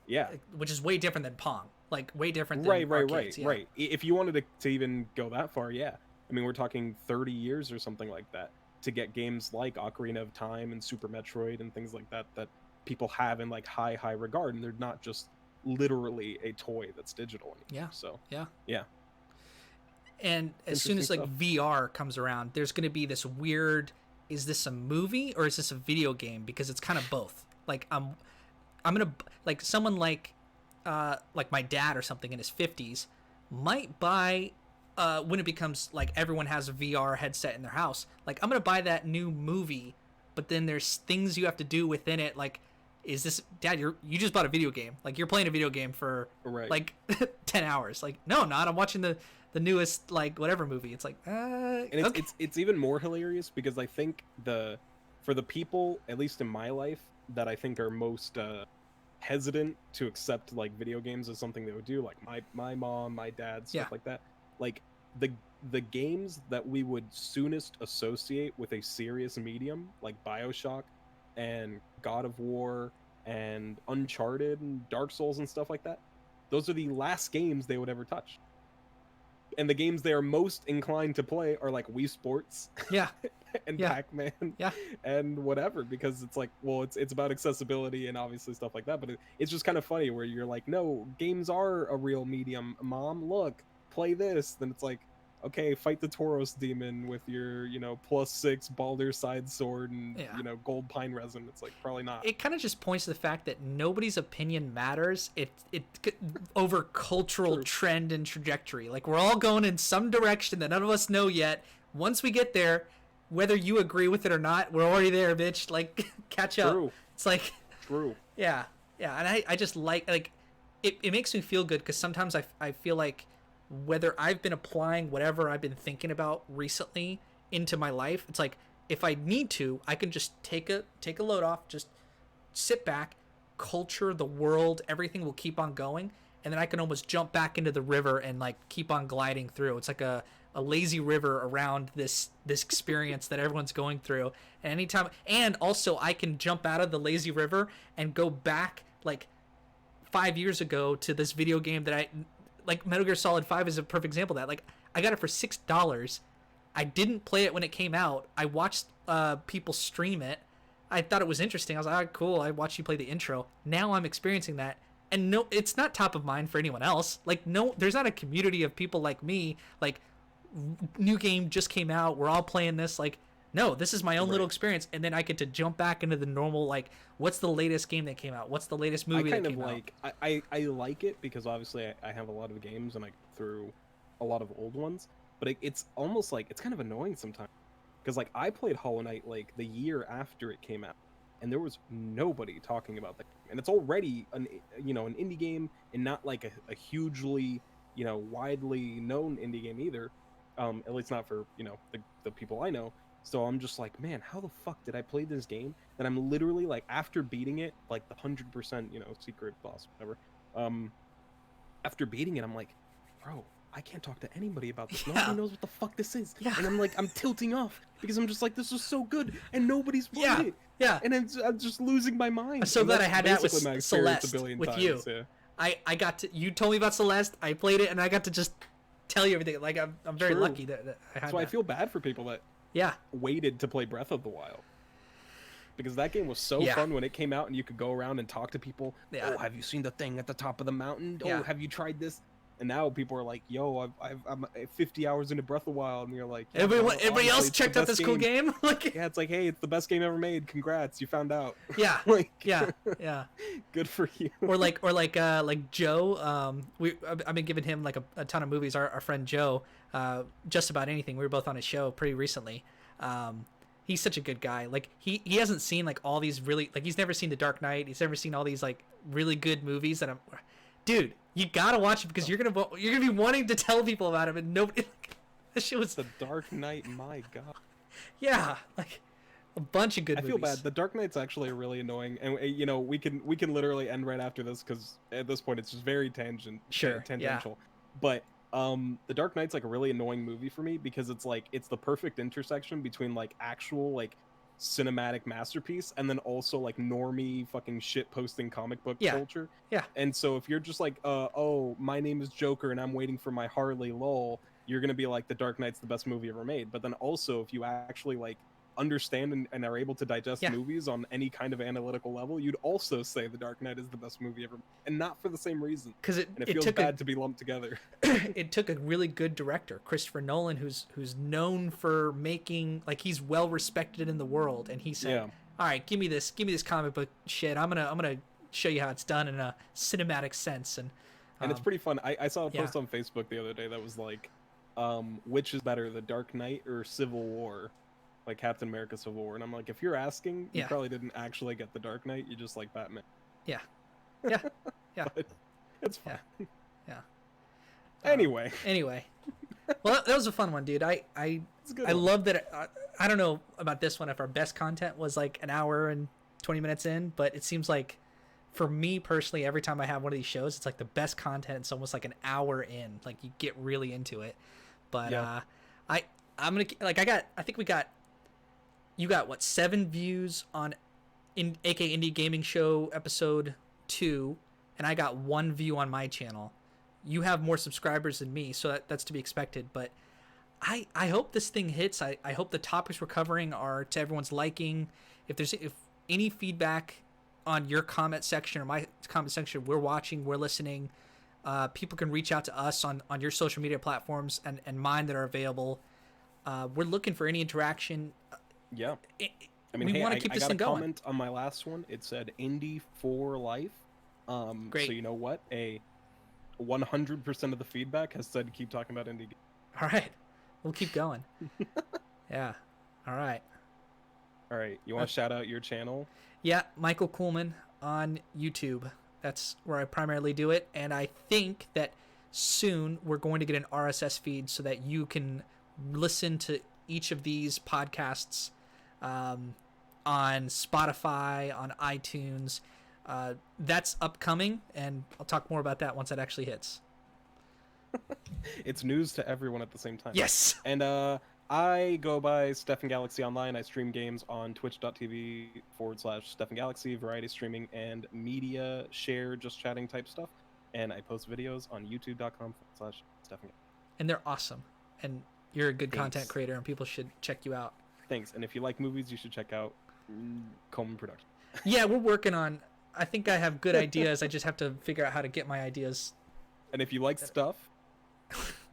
Yeah, which is way different than Pong. Like way different than right. arcades, yeah. Right. If you wanted to even go that far, yeah. I mean, we're talking 30 years or something like that to get games like Ocarina of Time and Super Metroid and things like that people have in like high regard, and they're not just literally a toy that's digital anymore. Yeah. So yeah. And as soon as like VR comes around, there's going to be this weird, is this a movie or is this a video game? Because it's kind of both. Like I'm going to like someone like my dad or something in his 50s might buy when it becomes like everyone has a VR headset in their house. Like I'm going to buy that new movie, but then there's things you have to do within it. Like, is this, Dad, you just bought a video game. Like you're playing a video game for like 10 hours. Like, no, I'm not. I'm watching the newest like whatever movie. It's like and okay. it's even more hilarious because I think for the people, at least in my life, that I think are most hesitant to accept like video games as something they would do, like my mom, my dad, stuff like that, like the games that we would soonest associate with a serious medium like BioShock and God of War and Uncharted and Dark Souls and stuff like that, those are the last games they would ever touch. And the games they are most inclined to play are like Wii Sports, and Pac-Man, and whatever, because it's like, well, it's about accessibility and obviously stuff like that. But it's just kind of funny where you're like, no, games are a real medium, Mom. Look, play this. Then it's like, okay, fight the Tauros demon with your +6 Baldur's side sword and gold pine resin. It's like, probably not. It kind of just points to the fact that nobody's opinion matters. It over cultural trend and trajectory. Like we're all going in some direction that none of us know yet. Once we get there, whether you agree with it or not, we're already there, bitch. Like catch up. It's like yeah. And I just like it makes me feel good because sometimes I feel like whether I've been applying whatever I've been thinking about recently into my life, it's like if I need to, I can just take a load off, just sit back, culture the world, everything will keep on going, and then I can almost jump back into the river and like keep on gliding through. It's like a lazy river around this experience that everyone's going through. And anytime, and also I can jump out of the lazy river and go back like 5 years ago to this video game that like Metal Gear Solid 5 is a perfect example of that. Like I got it for $6. I didn't play it when it came out. I watched people stream it. I thought it was interesting. I was like, oh, cool. I watched you play the intro. Now I'm experiencing that. And no, it's not top of mind for anyone else. Like, no, there's not a community of people like me. Like, new game just came out. We're all playing this. Like, no, this is my own little experience. And then I get to jump back into the normal, like, what's the latest game that came out? What's the latest movie that came out? I like it because obviously I have a lot of games and I through a lot of old ones. But it's almost like, it's kind of annoying sometimes. Because, like, I played Hollow Knight, like, the year after it came out. And there was nobody talking about that. And it's already an indie game and not like a hugely, widely known indie game either. At least not for, you know, the people I know. So I'm just like, man, how the fuck did I play this game? And I'm literally like, after beating it, like the 100%, you know, secret boss, whatever. After beating it, I'm like, bro, I can't talk to anybody about this. Nobody knows what the fuck this is. Yeah. And I'm like, I'm tilting off because I'm just like, this is so good, and nobody's played it. Yeah. And I'm just losing my mind. I'm so glad I had that with Celeste with times, you. Yeah. I got to, you told me about Celeste, I played it, and I got to just tell you everything. Like, I'm very True. lucky that I had That's why I feel bad for people that waited to play Breath of the Wild. Because that game was so fun when it came out, and you could go around and talk to people. Oh, have you seen the thing at the top of the mountain? Oh, have you tried this? And now people are like, yo, I'm 50 hours into Breath of the Wild, and you're like, yeah, everybody else checked out this cool game? Like, yeah, it's like, hey, it's the best game ever made. Congrats, you found out. Yeah. Like, yeah. Good for you. Or like Joe, I've been giving him like a ton of movies. Our friend Joe, just about anything. We were both on his show pretty recently. He's such a good guy. Like he hasn't seen like all these really, like, he's never seen The Dark Knight. He's never seen all these like really good movies that dude, you gotta watch it because you're gonna be wanting to tell people about it, and nobody. Like, that shit was The Dark Knight. My God. Yeah, like a bunch of good movies. I feel bad. The Dark Knight's actually really annoying, and you know we can literally end right after this because at this point it's just very tangential. Yeah. But The Dark Knight's like a really annoying movie for me because it's like it's the perfect intersection between like actual like cinematic masterpiece and then also like normie fucking shit posting comic book culture. Yeah. And so if you're just like oh, my name is Joker and I'm waiting for my Harley lol, you're gonna be like The Dark Knight's the best movie ever made. But then also if you actually like understand and are able to digest movies on any kind of analytical level, you'd also say The Dark Knight is the best movie ever, and not for the same reason. Because it feels bad to be lumped together. It took a really good director, Christopher Nolan, who's known for making, like, he's well respected in the world, and he said, all right, give me this comic book shit. I'm gonna show you how it's done in a cinematic sense. And it's pretty fun. I saw a post on Facebook the other day that was like, which is better, The Dark Knight or Civil War? Like Captain America Civil War. And I'm like, if you're asking, you probably didn't actually get The Dark Knight, you just like Batman. Yeah. But it's fun. Yeah. Anyway. Well, that was a fun one, dude. I love that. I don't know about this one, if our best content was like an hour and 20 minutes in, but it seems like for me personally, every time I have one of these shows, it's like the best content. It's almost like an hour in, like you get really into it. But I'm gonna I think you got what, 7 views on AK Indie Gaming Show episode 2, and I got 1 view on my channel. You have more subscribers than me, so that's to be expected. But I hope this thing hits. I hope the topics we're covering are to everyone's liking. If any feedback on your comment section or my comment section, we're watching, we're listening. People can reach out to us on your social media platforms and mine that are available. We're looking for any interaction. Yeah. I mean, we want to keep this thing going. I got a comment on my last one. It said Indie for life. Great. So you know what? 100% of the feedback has said keep talking about indie. All right. We'll keep going. Yeah. All right. You want to shout out your channel? Yeah, Michael Kuhlman on YouTube. That's where I primarily do it. And I think that soon we're going to get an RSS feed so that you can listen to each of these podcasts on Spotify, on iTunes. That's upcoming, and I'll talk more about that once that actually hits. It's news to everyone at the same time. Yes. And I go by Stefan Galaxy Online. I stream games on twitch.tv/Stefan Galaxy, variety streaming and media share, just chatting type stuff. And I post videos on youtube.com/Stefan. And they're awesome. And you're a good content creator, and people should check you out. Thanks. And if you like movies, you should check out Kuhlman Production. Yeah, we're working on. I think I have good ideas. I just have to figure out how to get my ideas. And if you like stuff,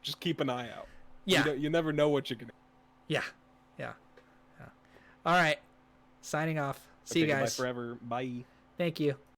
just keep an eye out. Yeah. You never know what you're gonna. Yeah. All right. Signing off. See you guys. Bye forever. Bye. Thank you.